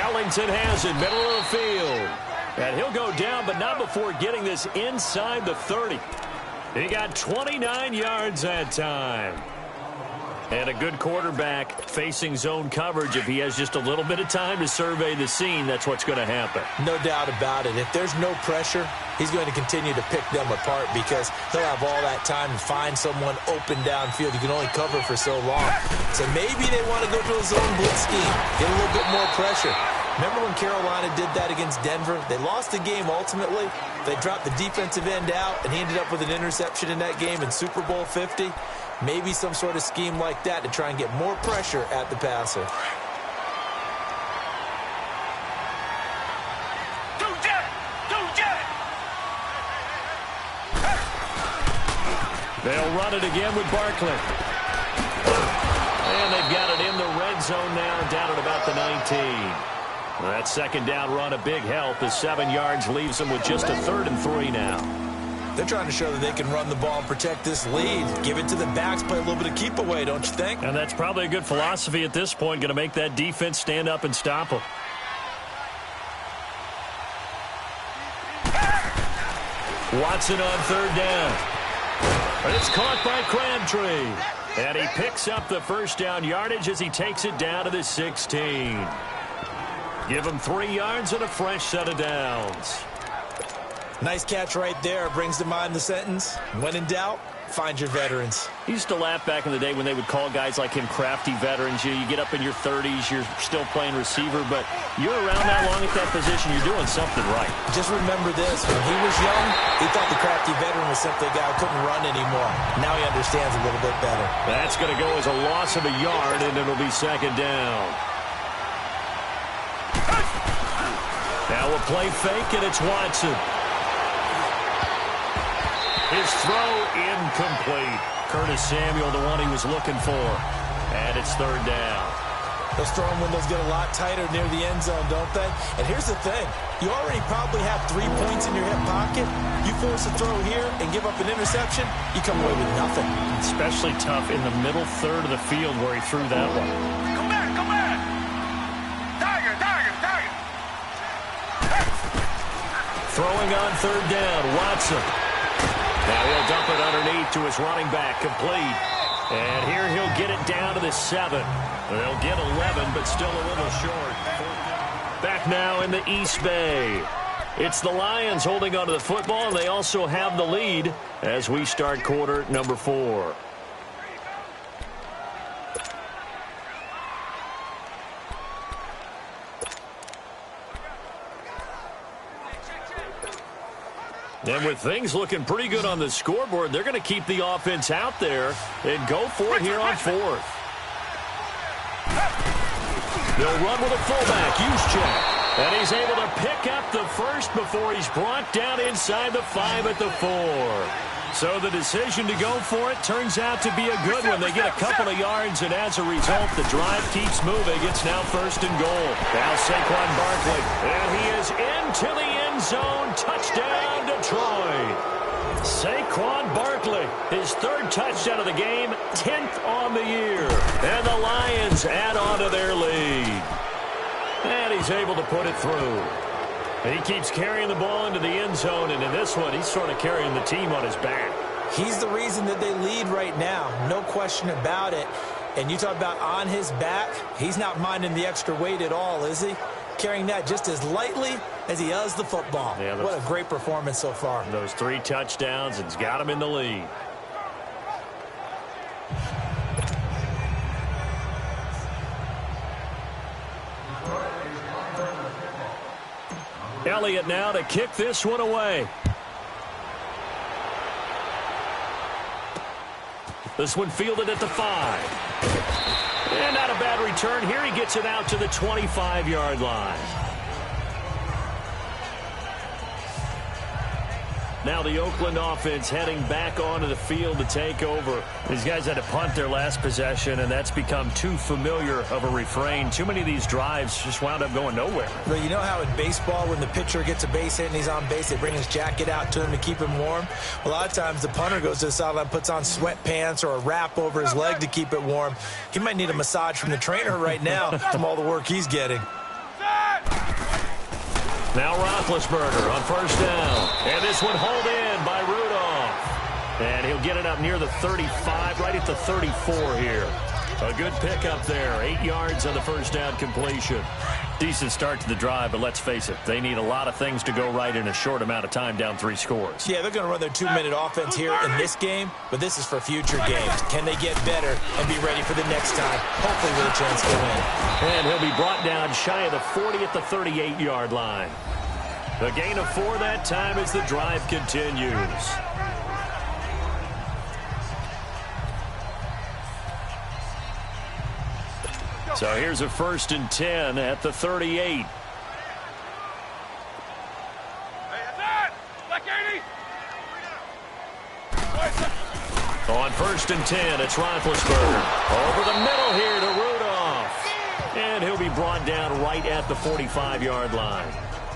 Ellington has it, middle of the field. And he'll go down, but not before getting this inside the 30. He got 29 yards that time. And a good quarterback facing zone coverage. If he has just a little bit of time to survey the scene, that's what's going to happen.
No doubt about it. If there's no pressure, he's going to continue to pick them apart because he'll have all that time to find someone open downfield. You can only cover for so long. So maybe they want to go to a zone blitz scheme, get a little bit more pressure. Remember when Carolina did that against Denver? They lost the game ultimately. They dropped the defensive end out, and he ended up with an interception in that game in Super Bowl 50. Maybe some sort of scheme like that to try and get more pressure at the passer.
They'll run it again with Barkley. And they've got it in the red zone now, down at about the 19. That second down run, a big help. The 7 yards leaves them with just a 3rd and 3 now.
They're trying to show that they can run the ball and protect this lead. Give it to the backs, play a little bit of keep away, don't you think?
And that's probably a good philosophy at this point, going to make that defense stand up and stop them. Watson on 3rd down. And it's caught by Crabtree. And he picks up the first down yardage as he takes it down to the 16. Give him 3 yards and a fresh set of downs.
Nice catch right there. Brings to mind the sentence, when in doubt, find your veterans.
He used to laugh back in the day when they would call guys like him crafty veterans. You get up in your 30s, you're still playing receiver, but you're around that long at that position, you're doing something right.
Just remember this. When he was young, he thought the crafty veteran was simply a guy who couldn't run anymore. Now he understands a little bit better.
That's going to go as a loss of a yard, and it'll be 2nd down. Now a play fake, and it's Watson. His throw incomplete. Curtis Samuel, the one he was looking for. And it's 3rd down.
Those throwing windows get a lot tighter near the end zone, don't they? And here's the thing. You already probably have 3 points in your hip pocket. You force a throw here and give up an interception, you come away with nothing.
Especially tough in the middle 3rd of the field where he threw that one.
Come back, come back. Tiger, tiger, tiger.
Throwing on 3rd down, Watson. Now he'll dump it underneath to his running back, complete. And here he'll get it down to the 7. They'll get 11, but still a little short. Back now in the East Bay. It's the Lions holding onto the football, and they also have the lead as we start quarter number 4. And with things looking pretty good on the scoreboard, they're going to keep the offense out there and go for it here on 4th. They'll run with a fullback, Juszczyk. And he's able to pick up the first before he's brought down inside the 5 at the 4. So the decision to go for it turns out to be a good one. They get a couple of yards, and as a result, the drive keeps moving. It's now 1st and goal. Now Saquon Barkley, and he is into the end zone. Touchdown, Detroit. Saquon Barkley, his 3rd touchdown of the game, 10th on the year. And the Lions add on to their lead. And he's able to put it through. He keeps carrying the ball into the end zone, and in this one, he's sort of carrying the team on his back.
He's the reason that they lead right now, no question about it. And you talk about on his back, he's not minding the extra weight at all, is he? Carrying that just as lightly as he does the football. Yeah, what a great performance so far.
Those 3 touchdowns, it's got him in the lead. Elliott now to kick this one away. This one fielded at the 5. And not a bad return. Here he gets it out to the 25-yard line. Now the Oakland offense heading back onto the field to take over. These guys had to punt their last possession, and that's become too familiar of a refrain. Too many of these drives just wound up going nowhere.
But you know how in baseball, when the pitcher gets a base hit and he's on base, they bring his jacket out to him to keep him warm? A lot of times the punter goes to the sideline, puts on sweatpants or a wrap over his leg to keep it warm. He might need a massage from the trainer right now from all the work he's getting.
Now Roethlisberger on 1st down. And this one hauled in by Rudolph. And he'll get it up near the 35, right at the 34 here. A good pickup there. 8 yards on the first down completion. Decent start to the drive, but let's face it, they need a lot of things to go right in a short amount of time, down 3 scores.
Yeah, they're going to run their 2-minute offense here in this game, but this is for future games. Can they get better and be ready for the next time, hopefully with a chance to win?
And he'll be brought down shy of the 40 at the 38-yard line. A gain of 4 that time as the drive continues. So here's a 1st and 10 at the 38. On 1st and 10, it's Roethlisberger. Over the middle here to Rudolph. And he'll be brought down right at the 45-yard line.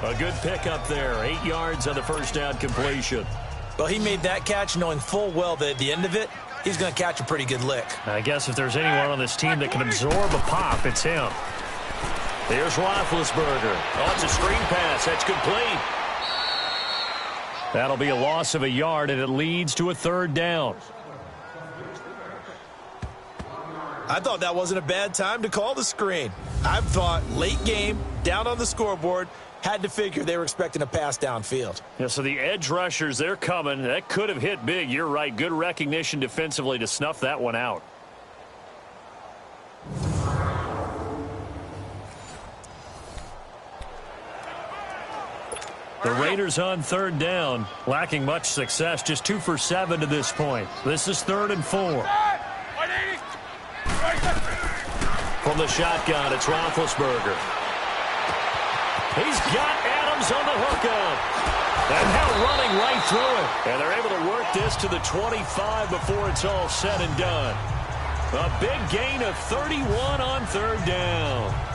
A good pickup there. 8 yards on the first down completion.
Well, he made that catch knowing full well that at the end of it, he's going to catch a pretty good lick.
I guess if there's anyone on this team that can absorb a pop, it's him. Here's Roethlisberger. Oh, it's a screen pass. That's complete. That'll be a loss of a yard, and it leads to a 3rd down.
I thought that wasn't a bad time to call the screen. I thought late game, down on the scoreboard, had to figure they were expecting a pass downfield.
Yeah, so the edge rushers, they're coming. That could have hit big. You're right. Good recognition defensively to snuff that one out. The Raiders on 3rd down, lacking much success, just 2 for 7 to this point. This is 3rd and 4. From the shotgun, it's Roethlisberger. He's got Adams on the hookup. And now running right through it. And they're able to work this to the 25 before it's all said and done. A big gain of 31 on 3rd down.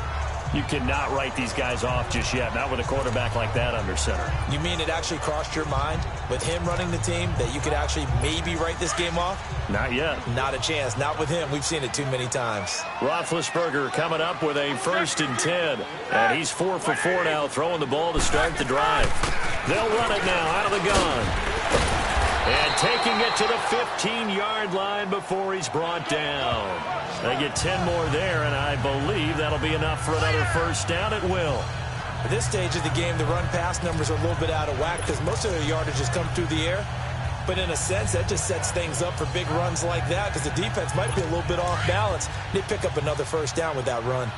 You cannot write these guys off just yet, not with a quarterback like that under center.
You mean it actually crossed your mind with him running the team that you could actually maybe write this game off?
Not yet.
Not a chance. Not with him. We've seen it too many times.
Roethlisberger coming up with a 1st and 10. And he's 4 for 4 now, throwing the ball to start the drive. They'll run it now out of the gun. And taking it to the 15-yard line before he's brought down. They get 10 more there, and I believe that'll be enough for another 1st down. It will.
At this stage of the game, the run-pass numbers are a little bit out of whack because most of their yardage has come through the air. But in a sense, that just sets things up for big runs like that because the defense might be a little bit off balance. They pick up another 1st down with that run.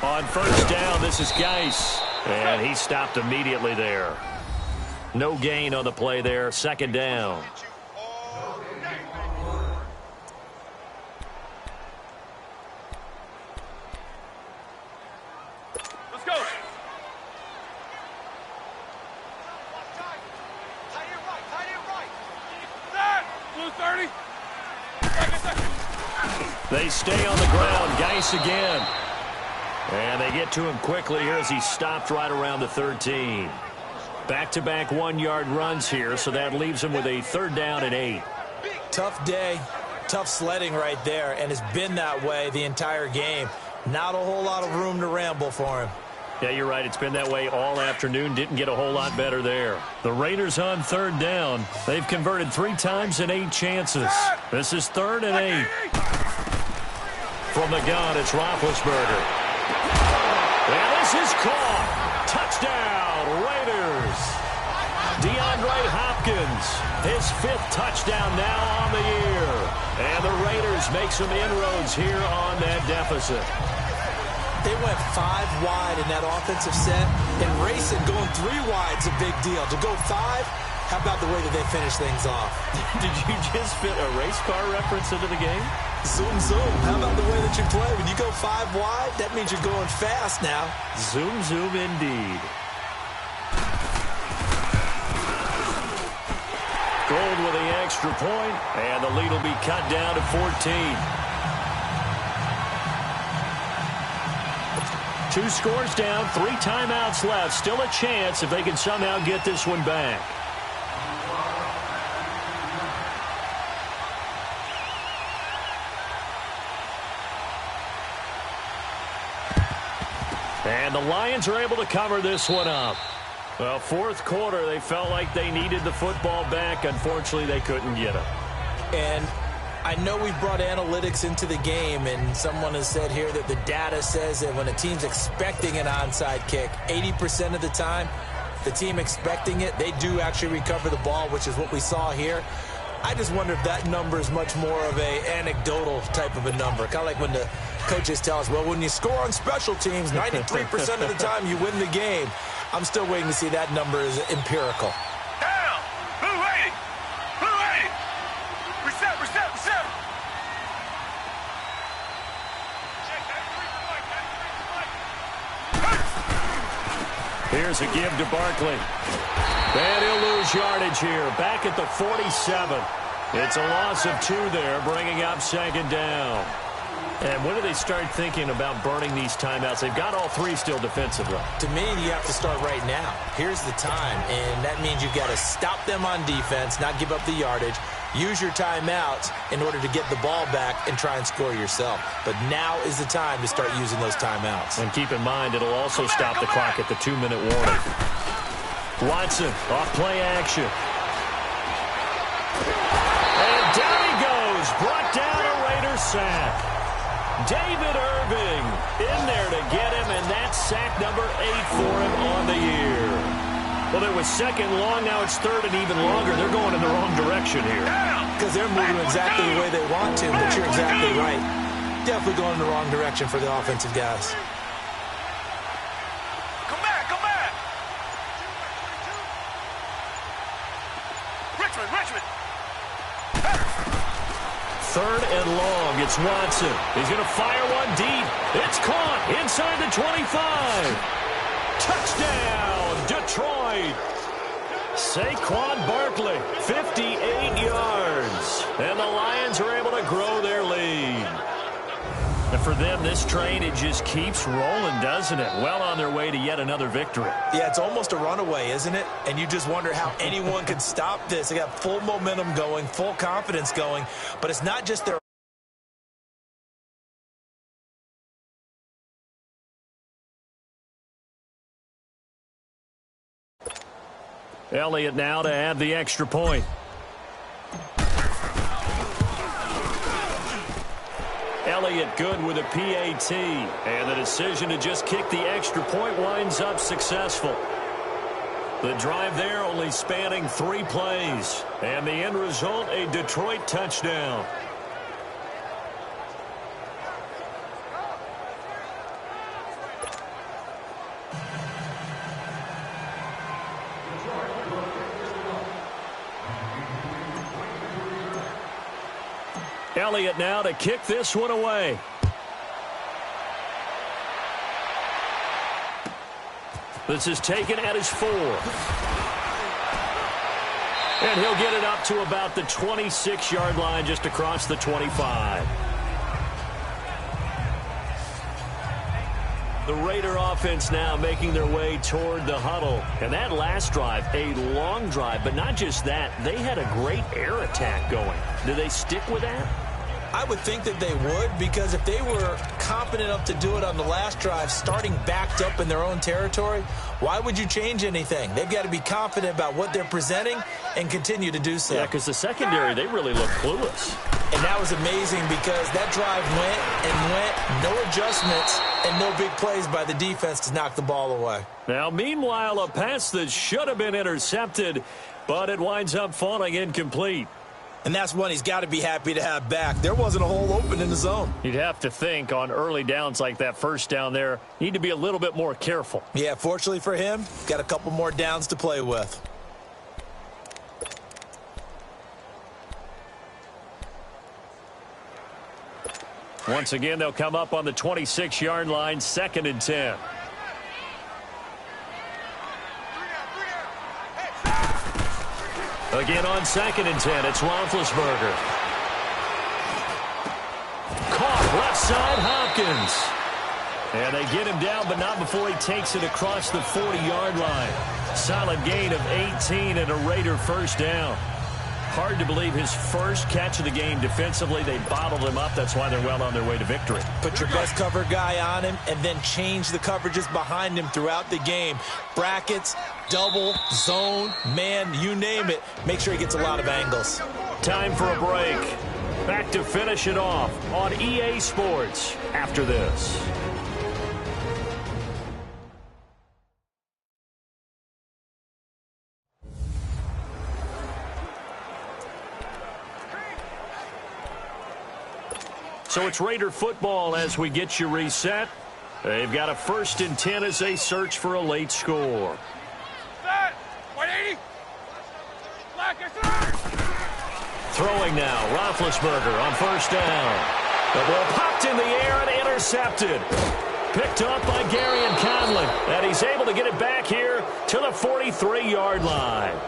On 1st down, this is Geis. And he stopped immediately there. No gain on the play there. 2nd down.
Let's go. Blue 30.
They stay on the ground. Geis again. And they get to him quickly here as he stopped right around the 13. Back-to-back 1-yard runs here, so that leaves him with a 3rd down and 8.
Tough day, tough sledding right there, and it's been that way the entire game. Not a whole lot of room to ramble for him.
Yeah, you're right. It's been that way all afternoon. Didn't get a whole lot better there. The Raiders on 3rd down. They've converted 3 times in 8 chances. This is 3rd and 8. From the gun, it's Roethlisberger. And this is caught. Touchdown, Raiders. DeAndre Hopkins, his 5th touchdown now on the year. And the Raiders make some inroads here on that deficit.
They went 5 wide in that offensive set, and racing going 3 wide's a big deal. To go 5, how about the way that they finish things off?
Did you just fit a race car reference into the game?
Zoom, zoom. How about the way that you play? When you go 5 wide, that means you're going fast now.
Zoom, zoom indeed. Gold with the extra point, and the lead will be cut down to 14. 2 scores down, 3 timeouts left. Still a chance if they can somehow get this one back. And the Lions are able to cover this one up. Well, fourth quarter, they felt like they needed the football back. Unfortunately, they couldn't get it.
And I know we've brought analytics into the game, and someone has said here that the data says that when a team's expecting an onside kick, 80% of the time, the team expecting it, they do actually recover the ball, which is what we saw here. I just wonder if that number is much more of a anecdotal type of a number. Kind of like when the coaches tell us, well, when you score on special teams, 93% of the time you win the game. I'm still waiting to see that number is empirical.
Down! Blue 80! Blue 80! Reset, reset, reset!
Here's a give to Barkley. And he'll lose yardage here. Back at the 47. It's a loss of 2 there, bringing up second down. And when do they start thinking about burning these timeouts? They've got all 3 still defensively.
To me, you have to start right now. Here's the time, and that means you've got to stop them on defense, not give up the yardage, use your timeouts in order to get the ball back and try and score yourself. But now is the time to start using those timeouts.
And keep in mind, it'll also stop the clock at the 2-minute warning. Watson, off play action. And down he goes, brought down a Raider sack. David Irving in there to get him, and that's sack number 8 for him on the year. Well, it was second long, now it's third and even longer. They're going in the wrong direction here.
Because they're moving exactly the way they want to, but you're exactly right. Definitely going in the wrong direction for the offensive guys.
Come back, come back! Richmond!
Third and long, it's Watson. He's going to fire one deep. It's caught inside the 25. Touchdown, Detroit. Saquon Barkley, 58 yards. And the Lions are able to grow their lead. And for them, this train, it just keeps rolling, doesn't it? Well on their way to yet another victory.
Yeah, it's almost a runaway, isn't it? And you just wonder how anyone could stop this. They got full momentum going, full confidence going, but it's not just their
Elliott now to add the extra point. Elliott good with a PAT, and the decision to just kick the extra point winds up successful. The drive there only spanning 3 plays, and the end result, a Detroit touchdown. Elliott now to kick this one away. This is taken at his 4. And he'll get it up to about the 26-yard line, just across the 25. The Raider offense now making their way toward the huddle. And that last drive, a long drive, but not just that, they had a great air attack going. Do they stick with that?
I would think that they would, because if they were confident enough to do it on the last drive, starting backed up in their own territory, why would you change anything? They've got to be confident about what they're presenting and continue to do so.
Yeah, because the secondary, they really look clueless.
And that was amazing because that drive went, no adjustments, and no big plays by the defense to knock the ball away.
Now, meanwhile, a pass that should have been intercepted, but it winds up falling incomplete.
And that's one he's got to be happy to have back. There wasn't a hole open in the zone.
You'd have to think on early downs like that first down there, need to be a little bit more careful.
Yeah, fortunately for him, got a couple more downs to play with.
Once again, they'll come up on the 26-yard line, 2nd and 10. Again on 2nd and 10, it's Roethlisberger. Caught left side, Hopkins. And they get him down, but not before he takes it across the 40-yard line. Solid gain of 18 and a Raider first down. Hard to believe his first catch of the game defensively. They bottled him up. That's why they're well on their way to victory.
Put your best cover guy on him and then change the coverages behind him throughout the game. Brackets, double, zone, man, you name it. Make sure he gets a lot of angles.
Time for a break. Back to finish it off on EA Sports after this. So it's Raider football as we get you reset. They've got a 1st and 10 as they search for a late score.
Set. 180.
Throwing now, Roethlisberger on 1st down. The ball popped in the air and intercepted. Picked up by Garyon Conley. And he's able to get it back here to the 43-yard line.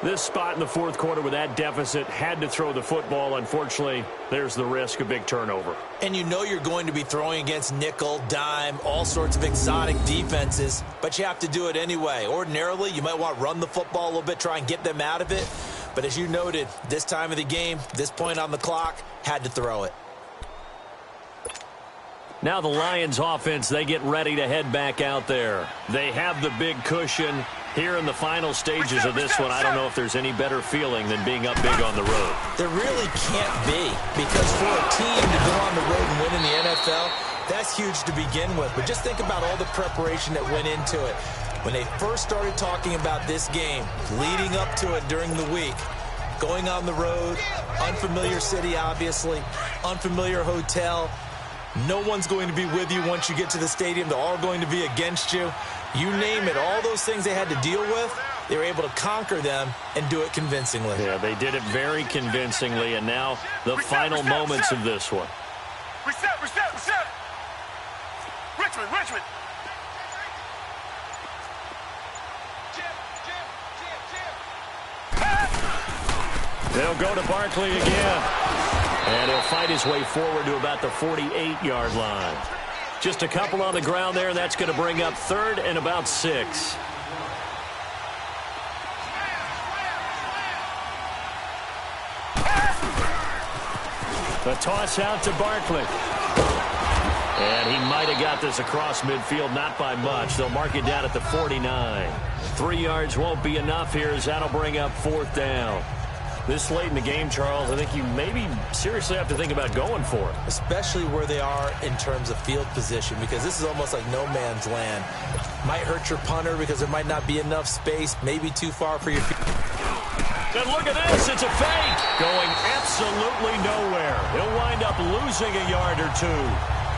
This spot in the 4th quarter with that deficit, had to throw the football. Unfortunately, there's the risk of big turnover.
And you know you're going to be throwing against nickel, dime, all sorts of exotic defenses, but you have to do it anyway. Ordinarily, you might want to run the football a little bit, try and get them out of it. But as you noted, this time of the game, this point on the clock, had to throw it.
Now the Lions offense, they get ready to head back out there. They have the big cushion. Here in the final stages of this one, I don't know if there's any better feeling than being up big on the road.
There really can't be, because for a team to go on the road and win in the NFL, that's huge to begin with. But just think about all the preparation that went into it. When they first started talking about this game, leading up to it during the week, going on the road, unfamiliar city, obviously, unfamiliar hotel. No one's going to be with you once you get to the stadium. They're all going to be against you. You name it, all those things they had to deal with, they were able to conquer them and do it convincingly.
Yeah, they did it very convincingly, and now the final moments of this one.
Reset. Richmond.
They'll go to Barkley again. And he'll fight his way forward to about the 48-yard line. Just a couple on the ground there, and that's going to bring up 3rd and about 6. The toss out to Barkley. And he might have got this across midfield, not by much. They'll mark it down at the 49. 3 yards won't be enough here, as that'll bring up 4th down. This late in the game, Charles, I think you maybe seriously have to think about going for it.
Especially where they are in terms of field position, because this is almost like no man's land. Might hurt your punter because there might not be enough space, maybe too far for your feet.
And look at this, it's a fake. Going absolutely nowhere. He'll wind up losing a yard or two.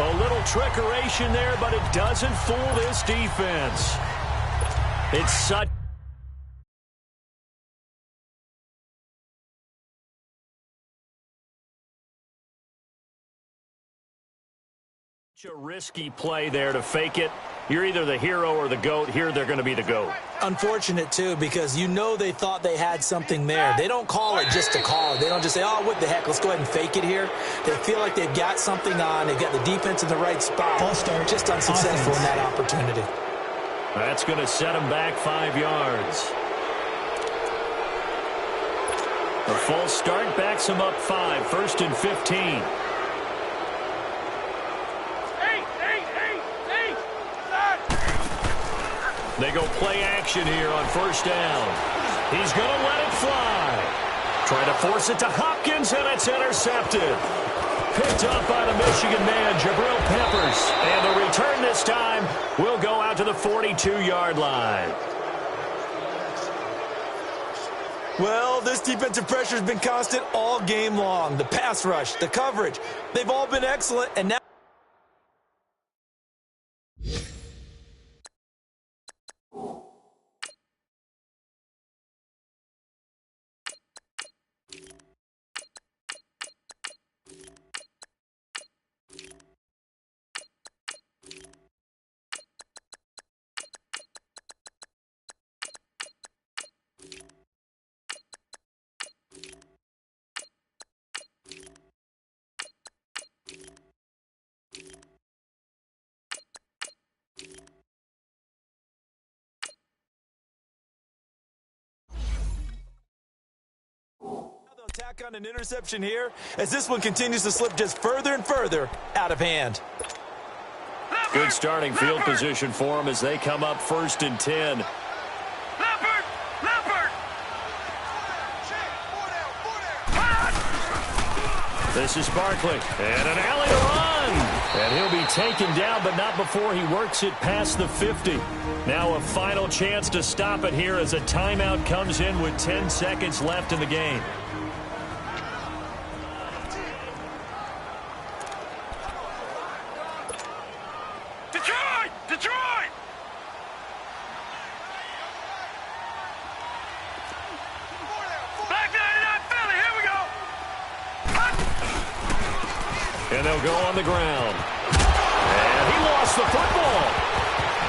A little trickeration there, but it doesn't fool this defense. It's such a risky play there to fake it. You're either the hero or the GOAT. Here they're going to be the GOAT.
Unfortunate, too, because you know they thought they had something there. They don't call it just to call it. They don't just say, oh, what the heck, let's go ahead and fake it here. They feel like they've got something on. They've got the defense in the right spot. Just unsuccessful in that opportunity.
That's going to set them back 5 yards. A false start backs them up 5, 1st and 15. They go play action here on 1st down. He's going to let it fly. Trying to force it to Hopkins, and it's intercepted. Picked up by the Michigan man, Jabril Peppers. And the return this time will go out to the 42-yard line.
Well, this defensive pressure has been constant all game long. The pass rush, the coverage, they've all been excellent, and now back on an interception here as this one continues to slip just further and further out of hand.
Good starting field position for them as they come up 1st and 10. This is Barkley, and an alley to run. And he'll be taken down, but not before he works it past the 50. Now a final chance to stop it here as a timeout comes in with 10 seconds left in the game.
Detroit! Detroit! Back 99 Philly, here we go!
And they'll go on the ground. And he lost the football.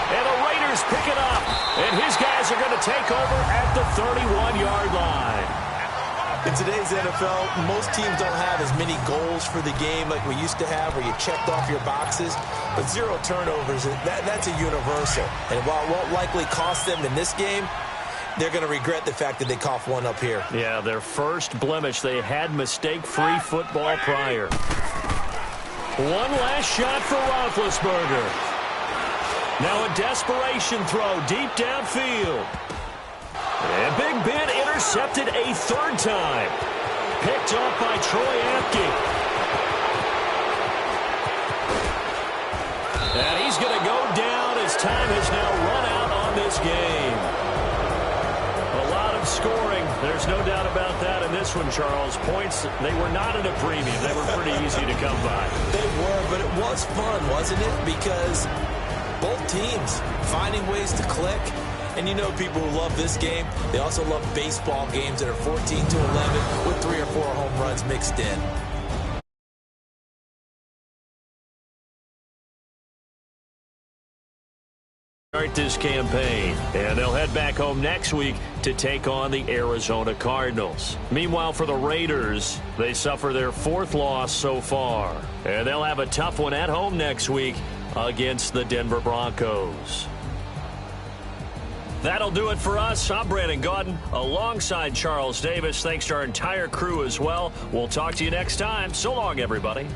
And the Raiders pick it up. And his guys are going to take over at the 31-yard line.
In today's NFL, most teams don't have as many goals for the game like we used to have where you checked off your boxes. But 0 turnovers, that's a universal. And while it won't likely cost them in this game, they're going to regret the fact that they coughed one up here.
Yeah, their first blemish. They had mistake-free football prior. One last shot for Roethlisberger. Now a desperation throw deep downfield. And Big Ben intercepted a 3rd time. Picked off by Troy Apke. And he's going to go down as time has now run out on this game. A lot of scoring. There's no doubt about that in this one, Charles. Points, they were not at a premium. They were pretty easy to come by.
They were, but it was fun, wasn't it? Because both teams finding ways to click. And you know people who love this game, they also love baseball games that are 14-11 with 3 or 4 home runs mixed in.
Start this campaign, and they'll head back home next week to take on the Arizona Cardinals. Meanwhile, for the Raiders, they suffer their 4th loss so far, and they'll have a tough one at home next week against the Denver Broncos. That'll do it for us. I'm Brandon Gaudin alongside Charles Davis. Thanks to our entire crew as well. We'll talk to you next time. So long, everybody.